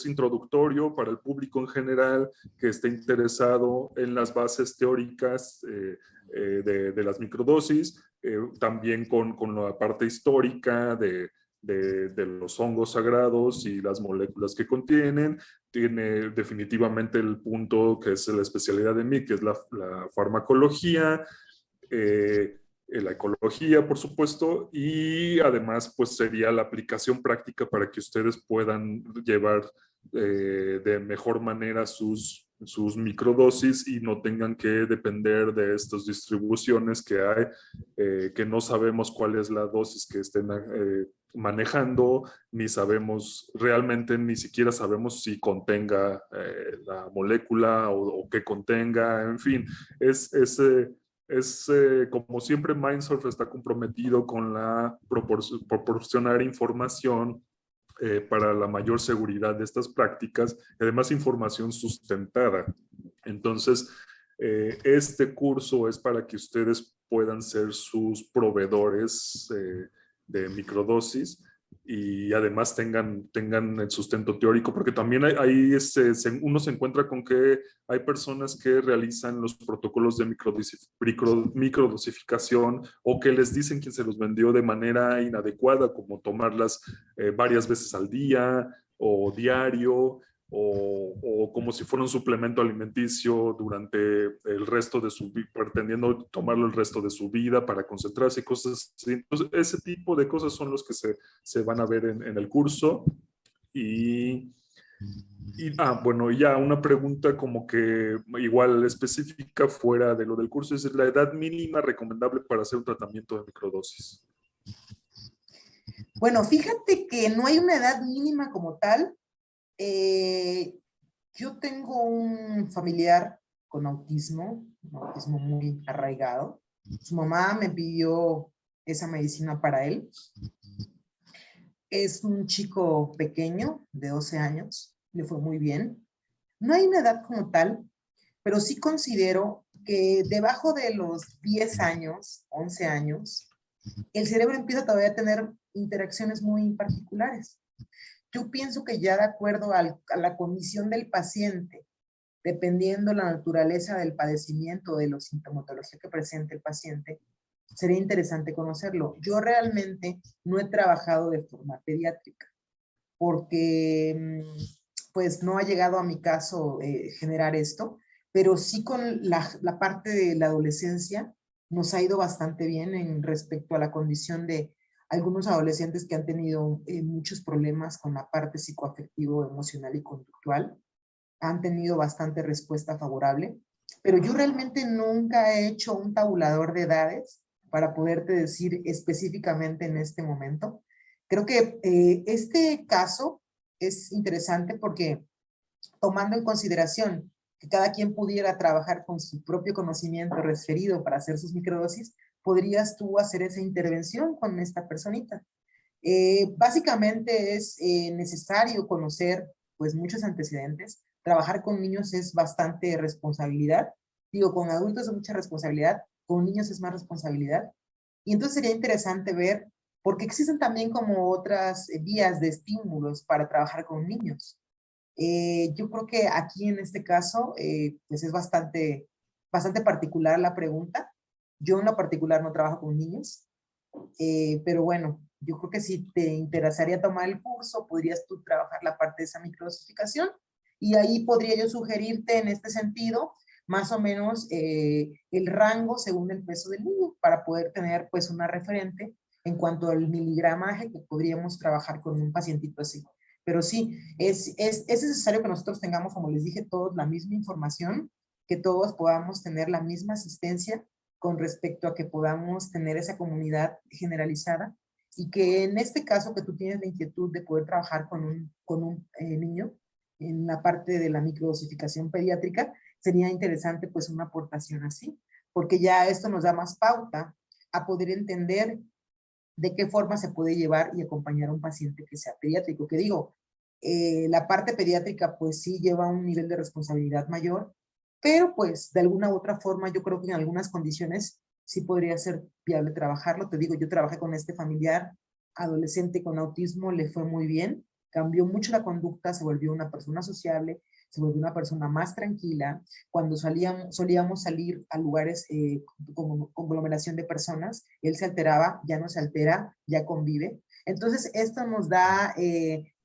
introductorio para el público en general que esté interesado en las bases teóricas de las microdosis, también con la parte histórica de los hongos sagrados y las moléculas que contienen. Tiene definitivamente el punto que es la especialidad de mí, que es la farmacología, la ecología, por supuesto, y además pues sería la aplicación práctica para que ustedes puedan llevar de mejor manera sus microdosis y no tengan que depender de estas distribuciones que hay, que no sabemos cuál es la dosis que estén manejando, ni sabemos realmente, ni siquiera sabemos si contenga la molécula o qué contenga, en fin, como siempre, Mindsurf está comprometido con la proporcionar información para la mayor seguridad de estas prácticas, además información sustentada. Entonces, este curso es para que ustedes puedan ser sus proveedores de microdosis y además tengan el sustento teórico, porque también uno se encuentra con que hay personas que realizan los protocolos de microdosificación o que les dicen que se los vendió de manera inadecuada, como tomarlas varias veces al día o diario, o como si fuera un suplemento alimenticio durante el resto de su vida, pretendiendo tomarlo el resto de su vida para concentrarse y cosas así. Entonces, ese tipo de cosas son los que se van a ver en el curso. Bueno, ya una pregunta como que igual específica fuera de lo del curso, es la edad mínima recomendable para hacer un tratamiento de microdosis. Bueno, fíjate que no hay una edad mínima como tal. Yo tengo un familiar con autismo, un autismo muy arraigado. Su mamá me pidió esa medicina para él. Es un chico pequeño, de 12 años, le fue muy bien. No hay una edad como tal, pero sí considero que debajo de los 10 años, 11 años, el cerebro empieza todavía a tener interacciones muy particulares. Yo pienso que ya de acuerdo a la condición del paciente, dependiendo la naturaleza del padecimiento, de la sintomatología que presente el paciente, sería interesante conocerlo. Yo realmente no he trabajado de forma pediátrica porque pues no ha llegado a mi caso generar esto, pero sí con la parte de la adolescencia nos ha ido bastante bien en respecto a la condición de algunos adolescentes que han tenido muchos problemas con la parte psicoafectivo, emocional y conductual. han tenido bastante respuesta favorable, pero yo realmente nunca he hecho un tabulador de edades para poderte decir específicamente en este momento. Creo que este caso es interesante porque tomando en consideración que cada quien pudiera trabajar con su propio conocimiento referido para hacer sus microdosis, podrías tú hacer esa intervención con esta personita. Básicamente es necesario conocer pues muchos antecedentes. Trabajar con niños es bastante responsabilidad. Digo, con adultos es mucha responsabilidad, con niños es más responsabilidad. Y entonces sería interesante ver, porque existen también como otras vías de estímulos para trabajar con niños. Yo creo que aquí en este caso, pues es bastante particular la pregunta. Yo en lo particular no trabajo con niños, pero bueno, yo creo que si te interesaría tomar el curso, podrías tú trabajar la parte de esa microdosificación y ahí podría yo sugerirte en este sentido más o menos el rango según el peso del niño para poder tener pues una referente en cuanto al miligramaje que podríamos trabajar con un pacientito así. Pero sí, es necesario que nosotros tengamos, como les dije, todos la misma información, que todos podamos tener la misma asistencia con respecto a que podamos tener esa comunidad generalizada y que en este caso que tú tienes la inquietud de poder trabajar con un niño en la parte de la microdosificación pediátrica, sería interesante pues una aportación así, porque ya esto nos da más pauta a poder entender de qué forma se puede llevar y acompañar a un paciente que sea pediátrico. Que digo, la parte pediátrica pues sí lleva un nivel de responsabilidad mayor, pero pues de alguna u otra forma yo creo que en algunas condiciones sí podría ser viable trabajarlo. Te digo, yo trabajé con este familiar adolescente con autismo, le fue muy bien, cambió mucho la conducta, se volvió una persona sociable, se volvió una persona más tranquila. Cuando solíamos salir a lugares con conglomeración de personas, él se alteraba, ya no se altera, ya convive. Entonces, esto nos da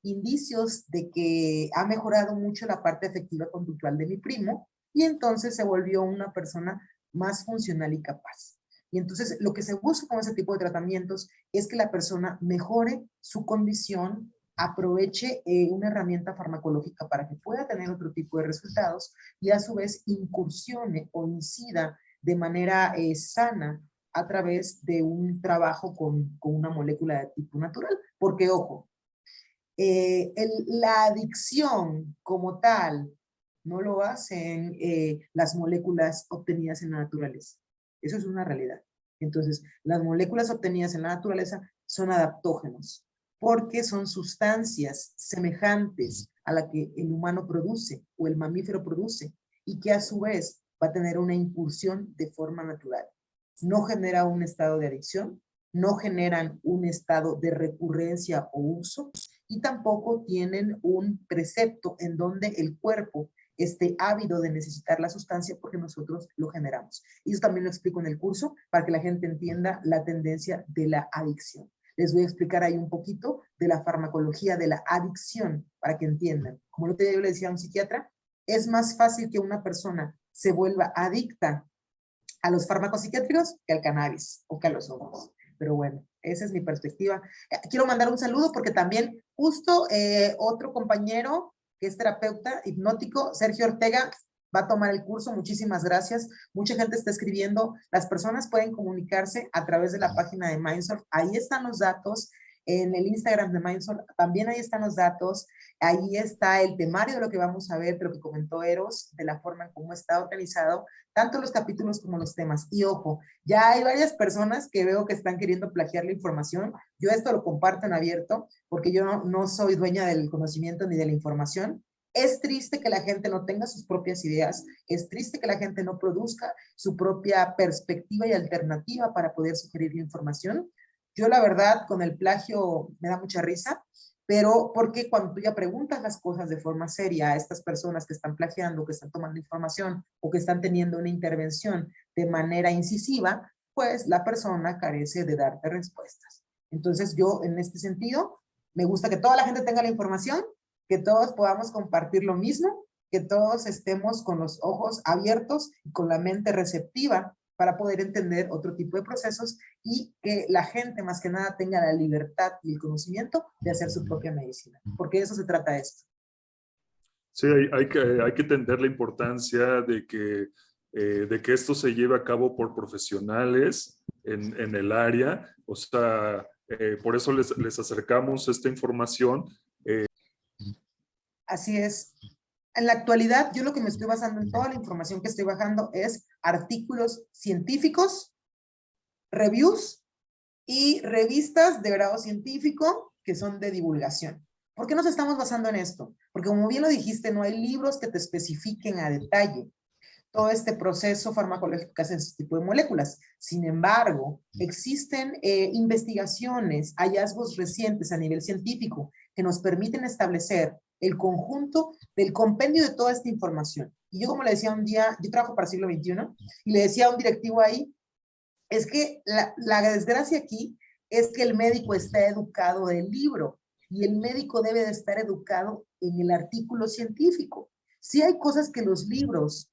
indicios de que ha mejorado mucho la parte afectiva conductual de mi primo y entonces se volvió una persona más funcional y capaz. Y entonces lo que se busca con ese tipo de tratamientos es que la persona mejore su condición, aproveche una herramienta farmacológica para que pueda tener otro tipo de resultados y a su vez incursione o incida de manera sana a través de un trabajo con una molécula de tipo natural. Porque, ojo, la adicción como tal no lo hacen las moléculas obtenidas en la naturaleza. Eso es una realidad. Entonces, las moléculas obtenidas en la naturaleza son adaptógenos porque son sustancias semejantes a la que el humano produce o el mamífero produce y que a su vez va a tener una incursión de forma natural. No genera un estado de adicción, no generan un estado de recurrencia o uso y tampoco tienen un precepto en donde el cuerpo esté ávido de necesitar la sustancia porque nosotros lo generamos. Y eso también lo explico en el curso para que la gente entienda la tendencia de la adicción. Les voy a explicar ahí un poquito de la farmacología de la adicción para que entiendan. Como el otro día yo le decía a un psiquiatra, es más fácil que una persona se vuelva adicta a los fármacos psiquiátricos que al cannabis o que a los hongos. Pero bueno, esa es mi perspectiva. Quiero mandar un saludo porque también justo otro compañero que es terapeuta hipnótico, Sergio Ortega, va a tomar el curso. Muchísimas gracias. Mucha gente está escribiendo. Las personas pueden comunicarse a través de la página de Mindsurf. Ahí están los datos. En el Instagram de Mindsurf también ahí están los datos. Ahí está el temario de lo que vamos a ver, de lo que comentó Eros, de la forma en cómo está organizado, tanto los capítulos como los temas. Y ojo, ya hay varias personas que veo que están queriendo plagiar la información. Yo esto lo comparto en abierto porque yo no soy dueña del conocimiento ni de la información. Es triste que la gente no tenga sus propias ideas, es triste que la gente no produzca su propia perspectiva y alternativa para poder sugerir la información. Yo la verdad con el plagio me da mucha risa, pero porque cuando tú ya preguntas las cosas de forma seria a estas personas que están plagiando, que están tomando información o que están teniendo una intervención de manera incisiva, pues la persona carece de darte respuestas. Entonces yo en este sentido me gusta que toda la gente tenga la información, que todos podamos compartir lo mismo, que todos estemos con los ojos abiertos y con la mente receptiva para poder entender otro tipo de procesos y que la gente más que nada tenga la libertad y el conocimiento de hacer su propia medicina, porque de eso se trata esto. Sí, hay que entender la importancia de que esto se lleve a cabo por profesionales en el área. O sea, por eso les acercamos esta información. Así es. En la actualidad, yo lo que me estoy basando en toda la información que estoy bajando es artículos científicos, reviews y revistas de grado científico que son de divulgación. ¿Por qué nos estamos basando en esto? Porque como bien lo dijiste, no hay libros que te especifiquen a detalle todo este proceso farmacológico que hace este tipo de moléculas. Sin embargo, existen investigaciones, hallazgos recientes a nivel científico que nos permiten establecer el conjunto del compendio de toda esta información. Y yo, como le decía un día, yo trabajo para Siglo XXI, y le decía a un directivo ahí, es que la desgracia aquí es que el médico está educado del libro, y el médico debe de estar educado en el artículo científico. Sí hay cosas que los libros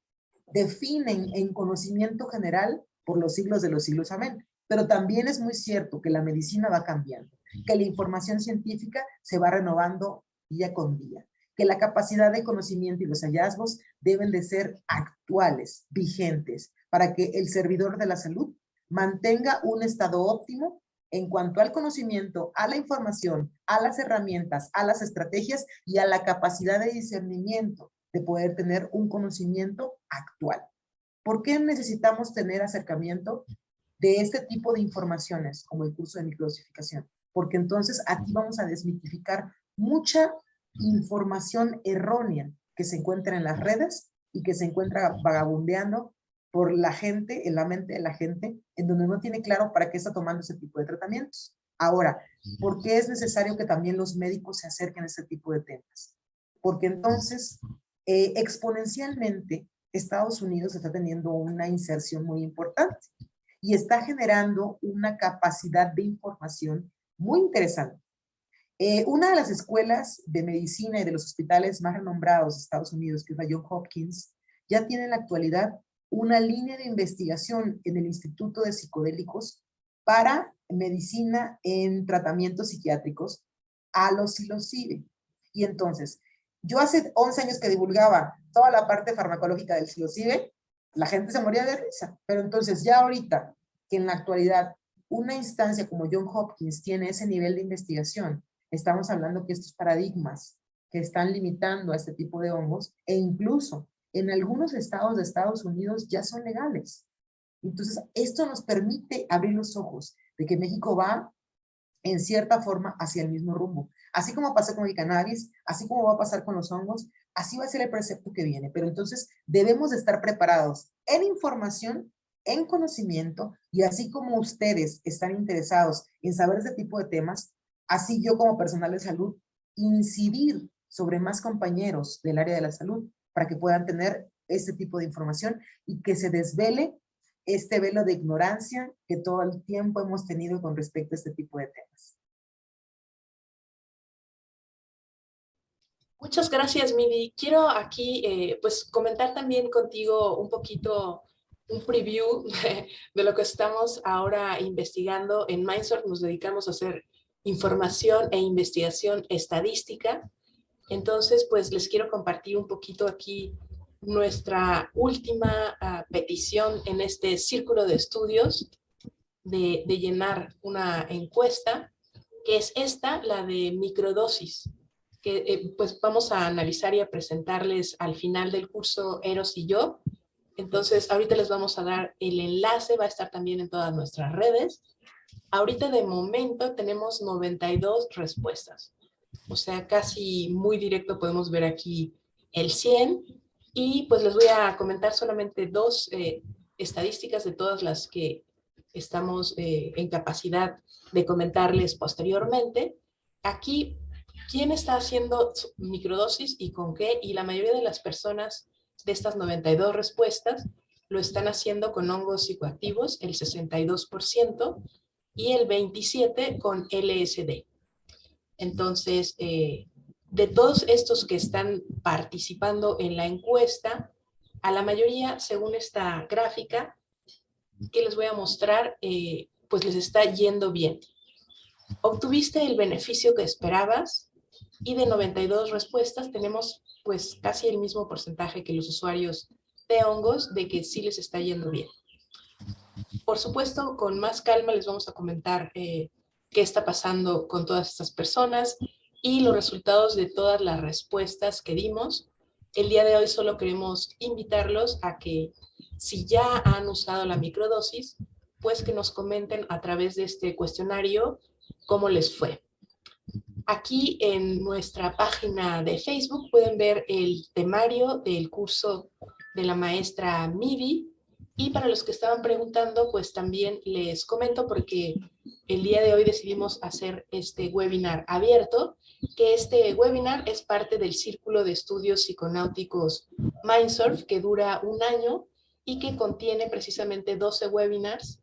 definen en conocimiento general por los siglos de los siglos, amén. Pero también es muy cierto que la medicina va cambiando, que la información científica se va renovando día con día, que la capacidad de conocimiento y los hallazgos deben de ser actuales, vigentes, para que el servidor de la salud mantenga un estado óptimo en cuanto al conocimiento, a la información, a las herramientas, a las estrategias y a la capacidad de discernimiento de poder tener un conocimiento actual. ¿Por qué necesitamos tener acercamiento de este tipo de informaciones como el curso de microdosificación? Porque entonces aquí vamos a desmitificar mucha información errónea que se encuentra en las redes y que se encuentra vagabundeando por la gente, en la mente de la gente, en donde no tiene claro para qué está tomando ese tipo de tratamientos. Ahora, ¿por qué es necesario que también los médicos se acerquen a este tipo de temas? Porque entonces, exponencialmente, Estados Unidos está teniendo una inserción muy importante y está generando una capacidad de información muy interesante. Una de las escuelas de medicina y de los hospitales más renombrados de Estados Unidos, que es la Johns Hopkins, ya tiene en la actualidad una línea de investigación en el Instituto de Psicodélicos para medicina en tratamientos psiquiátricos a los psilocibe. Y entonces, yo hace 11 años que divulgaba toda la parte farmacológica del psilocibe, la gente se moría de risa. Pero entonces ya ahorita, que en la actualidad una instancia como Johns Hopkins tiene ese nivel de investigación, estamos hablando que estos paradigmas que están limitando a este tipo de hongos, e incluso en algunos estados de Estados Unidos ya son legales. Entonces, esto nos permite abrir los ojos de que México va en cierta forma hacia el mismo rumbo. Así como pasó con el cannabis, así como va a pasar con los hongos, así va a ser el precepto que viene. Pero entonces debemos de estar preparados en información, en conocimiento, y así como ustedes están interesados en saber este tipo de temas, así yo como personal de salud, incidir sobre más compañeros del área de la salud para que puedan tener este tipo de información y que se desvele este velo de ignorancia que todo el tiempo hemos tenido con respecto a este tipo de temas. Muchas gracias, Midi. Quiero aquí pues comentar también contigo un poquito, un preview de lo que estamos ahora investigando. En Mindsurf nos dedicamos a hacer información e investigación estadística. Entonces, pues les quiero compartir un poquito aquí nuestra última petición en este círculo de estudios de llenar una encuesta, que es esta, la de microdosis, que pues vamos a analizar y a presentarles al final del curso Eros y yo. Entonces, ahorita les vamos a dar el enlace, va a estar también en todas nuestras redes. Ahorita de momento tenemos 92 respuestas. O sea, casi muy directo podemos ver aquí el 100. Y pues les voy a comentar solamente dos estadísticas de todas las que estamos en capacidad de comentarles posteriormente. Aquí, ¿quién está haciendo microdosis y con qué? Y la mayoría de las personas de estas 92 respuestas lo están haciendo con hongos psicoactivos, el 62%, y el 27% con LSD. Entonces, de todos estos que están participando en la encuesta, a la mayoría, según esta gráfica que les voy a mostrar, pues les está yendo bien. ¿Obtuviste el beneficio que esperabas? y de 92 respuestas tenemos pues casi el mismo porcentaje que los usuarios de hongos de que sí les está yendo bien. Por supuesto, con más calma les vamos a comentar qué está pasando con todas estas personas y los resultados de todas las respuestas que dimos. El día de hoy solo queremos invitarlos a que si ya han usado la microdosis, pues que nos comenten a través de este cuestionario cómo les fue. Aquí en nuestra página de Facebook pueden ver el temario del curso de la maestra Midi. Y para los que estaban preguntando, pues también les comento porque el día de hoy decidimos hacer este webinar abierto, que este webinar es parte del Círculo de Estudios Psiconáuticos Mindsurf, que dura un año y que contiene precisamente 12 webinars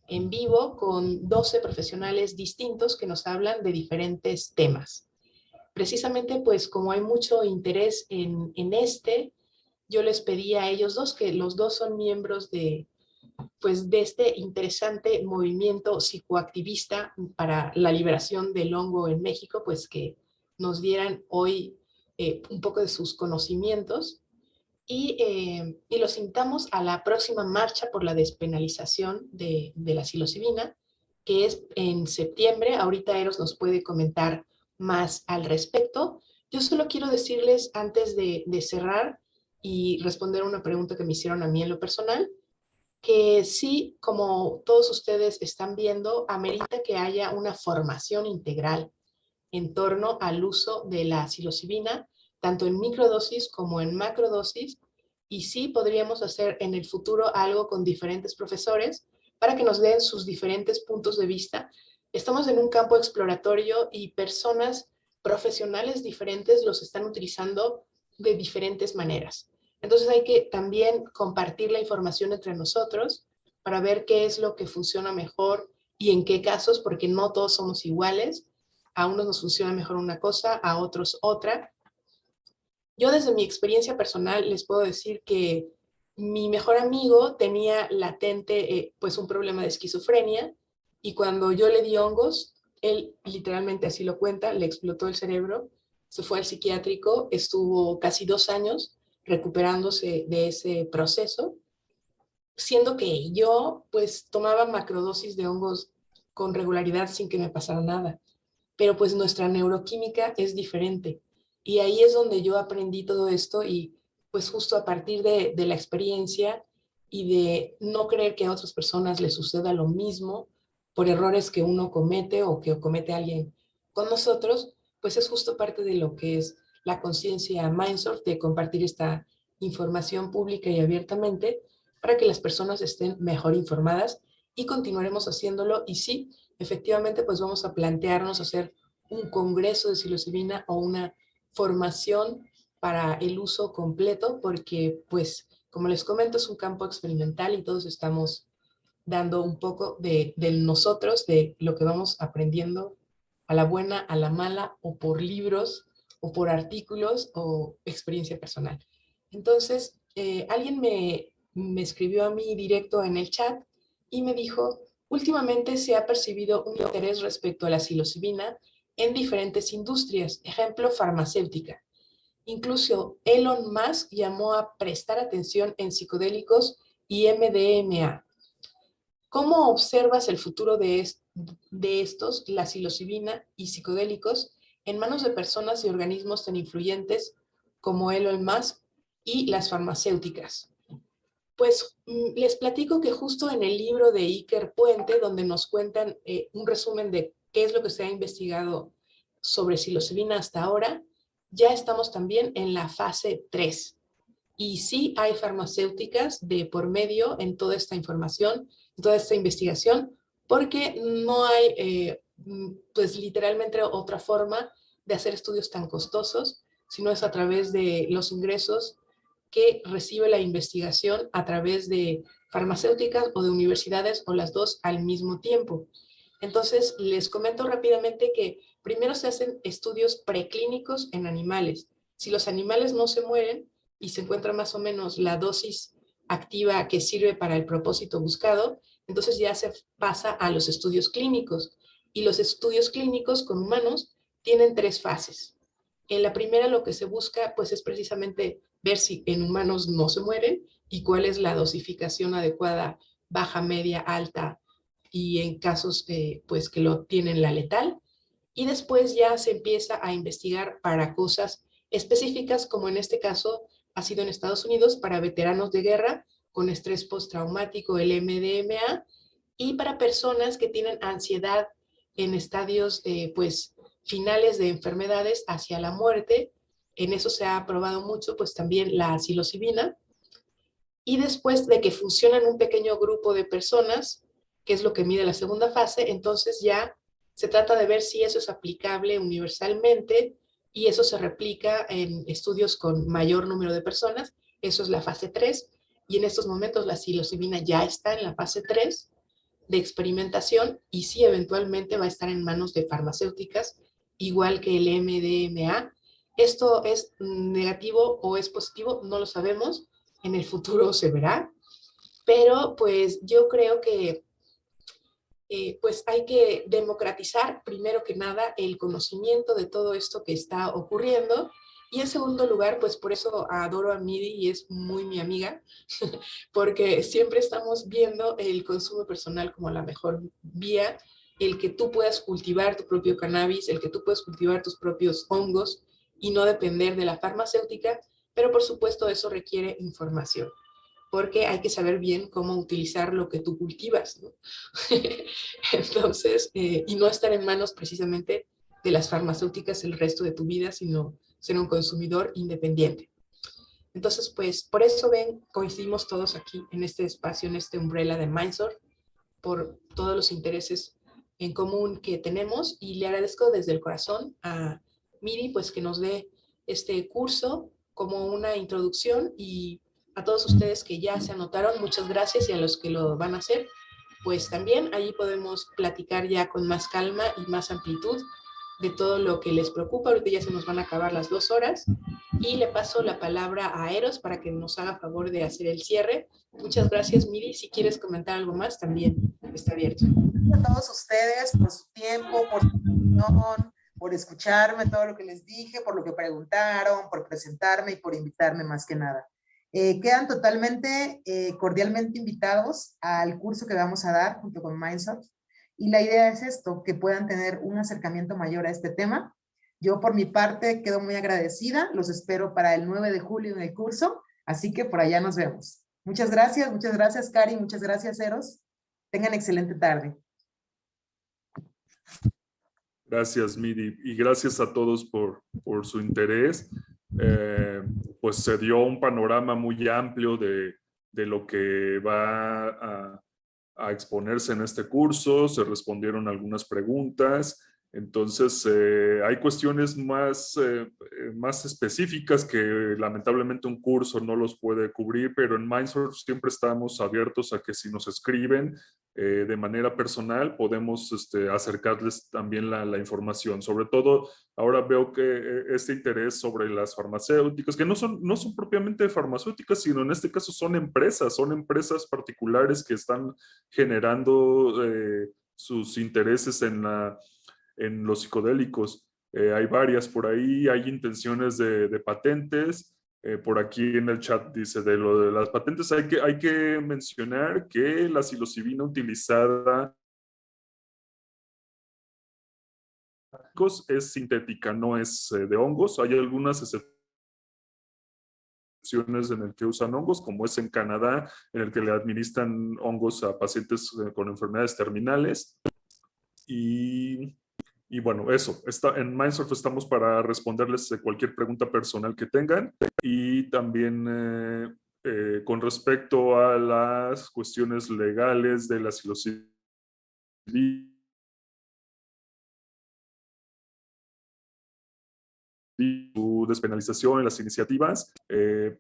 en vivo con 12 profesionales distintos que nos hablan de diferentes temas. Precisamente, pues como hay mucho interés en yo les pedí a ellos dos, que los dos son miembros de este interesante movimiento psicoactivista para la liberación del hongo en México, pues que nos dieran hoy un poco de sus conocimientos y los invitamos a la próxima marcha por la despenalización de la psilocibina, que es en septiembre. Ahorita Eros nos puede comentar más al respecto. Yo solo quiero decirles antes de cerrar y responder una pregunta que me hicieron a mí en lo personal, que sí, como todos ustedes están viendo, amerita que haya una formación integral en torno al uso de la psilocibina, tanto en microdosis como en macrodosis, y sí podríamos hacer en el futuro algo con diferentes profesores para que nos den sus diferentes puntos de vista. Estamos en un campo exploratorio y personas profesionales diferentes los están utilizando de diferentes maneras. Entonces hay que también compartir la información entre nosotros para ver qué es lo que funciona mejor y en qué casos, porque no todos somos iguales. A unos nos funciona mejor una cosa, a otros otra. Yo desde mi experiencia personal les puedo decir que mi mejor amigo tenía latente pues un problema de esquizofrenia y cuando yo le di hongos, él literalmente así lo cuenta, le explotó el cerebro, se fue al psiquiátrico, estuvo casi 2 años recuperándose de ese proceso, siendo que yo pues tomaba macrodosis de hongos con regularidad sin que me pasara nada, pero pues nuestra neuroquímica es diferente. Y ahí es donde yo aprendí todo esto y pues justo a partir de la experiencia y de no creer que a otras personas les suceda lo mismo por errores que uno comete o que comete alguien con nosotros, pues es justo parte de lo que es la conciencia Mindsurf, de compartir esta información pública y abiertamente para que las personas estén mejor informadas y continuaremos haciéndolo. Y sí, efectivamente, pues vamos a plantearnos hacer un congreso de psilocibina o una formación para el uso completo, porque pues, como les comento, es un campo experimental y todos estamos dando un poco de nosotros, de lo que vamos aprendiendo a la buena, a la mala, o por libros, o por artículos, o experiencia personal. Entonces, alguien me escribió a mí directo en el chat y me dijo, últimamente se ha percibido un interés respecto a la psilocibina en diferentes industrias, ejemplo, farmacéutica. Incluso Elon Musk llamó a prestar atención en psicodélicos y MDMA. ¿Cómo observas el futuro de estos, la psilocibina y psicodélicos, en manos de personas y organismos tan influyentes como Elon Musk y las farmacéuticas? Pues les platico que justo en el libro de Iker Puente, donde nos cuentan un resumen de qué es lo que se ha investigado sobre psilocibina hasta ahora, ya estamos también en la fase 3. Y sí hay farmacéuticas de por medio en toda esta información, en toda esta investigación, porque no hay pues literalmente otra forma de hacer estudios tan costosos, sino es a través de los ingresos que recibe la investigación a través de farmacéuticas o de universidades o las dos al mismo tiempo. Entonces, les comento rápidamente que primero se hacen estudios preclínicos en animales. Si los animales no se mueren y se encuentra más o menos la dosis activa que sirve para el propósito buscado, entonces ya se pasa a los estudios clínicos. Y los estudios clínicos con humanos tienen 3 fases. En la primera lo que se busca pues es precisamente ver si en humanos no se mueren y cuál es la dosificación adecuada, baja, media, alta, y en casos pues que lo tienen la letal. Y después ya se empieza a investigar para cosas específicas, como en este caso ha sido en Estados Unidos para veteranos de guerra con estrés postraumático, el MDMA, y para personas que tienen ansiedad en estadios pues finales de enfermedades hacia la muerte. En eso se ha probado mucho pues también la psilocibina. Y después de que funciona en un pequeño grupo de personas, que es lo que mide la segunda fase, entonces ya se trata de ver si eso es aplicable universalmente y eso se replica en estudios con mayor número de personas. Eso es la fase 3 y en estos momentos la psilocibina ya está en la fase 3 de experimentación y sí eventualmente va a estar en manos de farmacéuticas, igual que el MDMA. ¿Esto es negativo o es positivo? No lo sabemos, en el futuro se verá, pero pues yo creo que pues hay que democratizar primero que nada el conocimiento de todo esto que está ocurriendo. Y en segundo lugar, pues por eso adoro a Midi y es muy mi amiga, porque siempre estamos viendo el consumo personal como la mejor vía, el que tú puedas cultivar tu propio cannabis, el que tú puedas cultivar tus propios hongos y no depender de la farmacéutica, pero por supuesto eso requiere información, porque hay que saber bien cómo utilizar lo que tú cultivas, ¿no? Entonces, y no estar en manos precisamente de las farmacéuticas el resto de tu vida, sino ser un consumidor independiente. Entonces, pues, por eso ven, coincidimos todos aquí en este espacio, en este umbrella de Mindsurf, por todos los intereses en común que tenemos, y le agradezco desde el corazón a Miri, pues, que nos dé este curso como una introducción, y a todos ustedes que ya se anotaron, muchas gracias, y a los que lo van a hacer, pues también allí podemos platicar ya con más calma y más amplitud de todo lo que les preocupa. Ahorita ya se nos van a acabar las 2 horas y le paso la palabra a Eros para que nos haga favor de hacer el cierre. Muchas gracias, Miri. Si quieres comentar algo más, también está abierto. A todos ustedes por su tiempo, por su atención, por escucharme todo lo que les dije, por lo que preguntaron, por presentarme y por invitarme más que nada. Quedan totalmente, cordialmente invitados al curso que vamos a dar junto con Mindsurf. Y la idea es esto, que puedan tener un acercamiento mayor a este tema. Yo por mi parte quedo muy agradecida. Los espero para el 9 de julio en el curso. Así que por allá nos vemos. Muchas gracias, Cari. Muchas gracias, Eros. Tengan excelente tarde. Gracias, Miri, y gracias a todos por su interés. Pues se dio un panorama muy amplio de lo que va a exponerse en este curso, se respondieron algunas preguntas. Entonces, hay cuestiones más específicas que lamentablemente un curso no los puede cubrir, pero en Mindsurf siempre estamos abiertos a que si nos escriben de manera personal, podemos acercarles también la información. Sobre todo, ahora veo que este interés sobre las farmacéuticas, que no son propiamente farmacéuticas, sino en este caso son empresas particulares que están generando sus intereses en los psicodélicos. Hay varias por ahí, hay intenciones de patentes. Por aquí en el chat dice, de lo de las patentes hay que mencionar que la psilocibina utilizada es sintética, no es de hongos. Hay algunas excepciones en el que usan hongos, como es en Canadá, en el que le administran hongos a pacientes con enfermedades terminales. Y bueno, eso, en Mindsurf estamos para responderles cualquier pregunta personal que tengan, y también con respecto a las cuestiones legales de la psilocibina, su despenalización en las iniciativas, se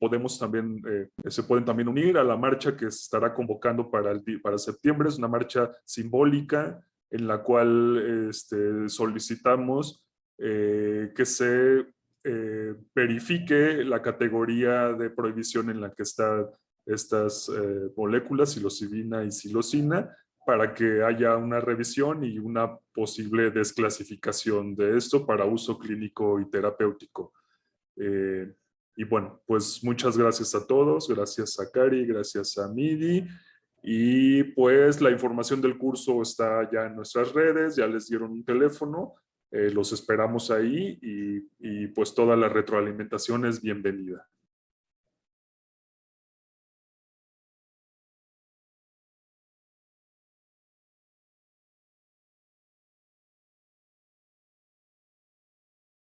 pueden también unir a la marcha que se estará convocando para septiembre. Es una marcha simbólica en la cual solicitamos que se verifique la categoría de prohibición en la que están estas moléculas, psilocibina y psilocina, para que haya una revisión y una posible desclasificación de esto para uso clínico y terapéutico. Y bueno, pues muchas gracias a todos, gracias a Cari, gracias a Midi, y pues la información del curso está ya en nuestras redes, ya les dieron un teléfono, los esperamos ahí y pues toda la retroalimentación es bienvenida.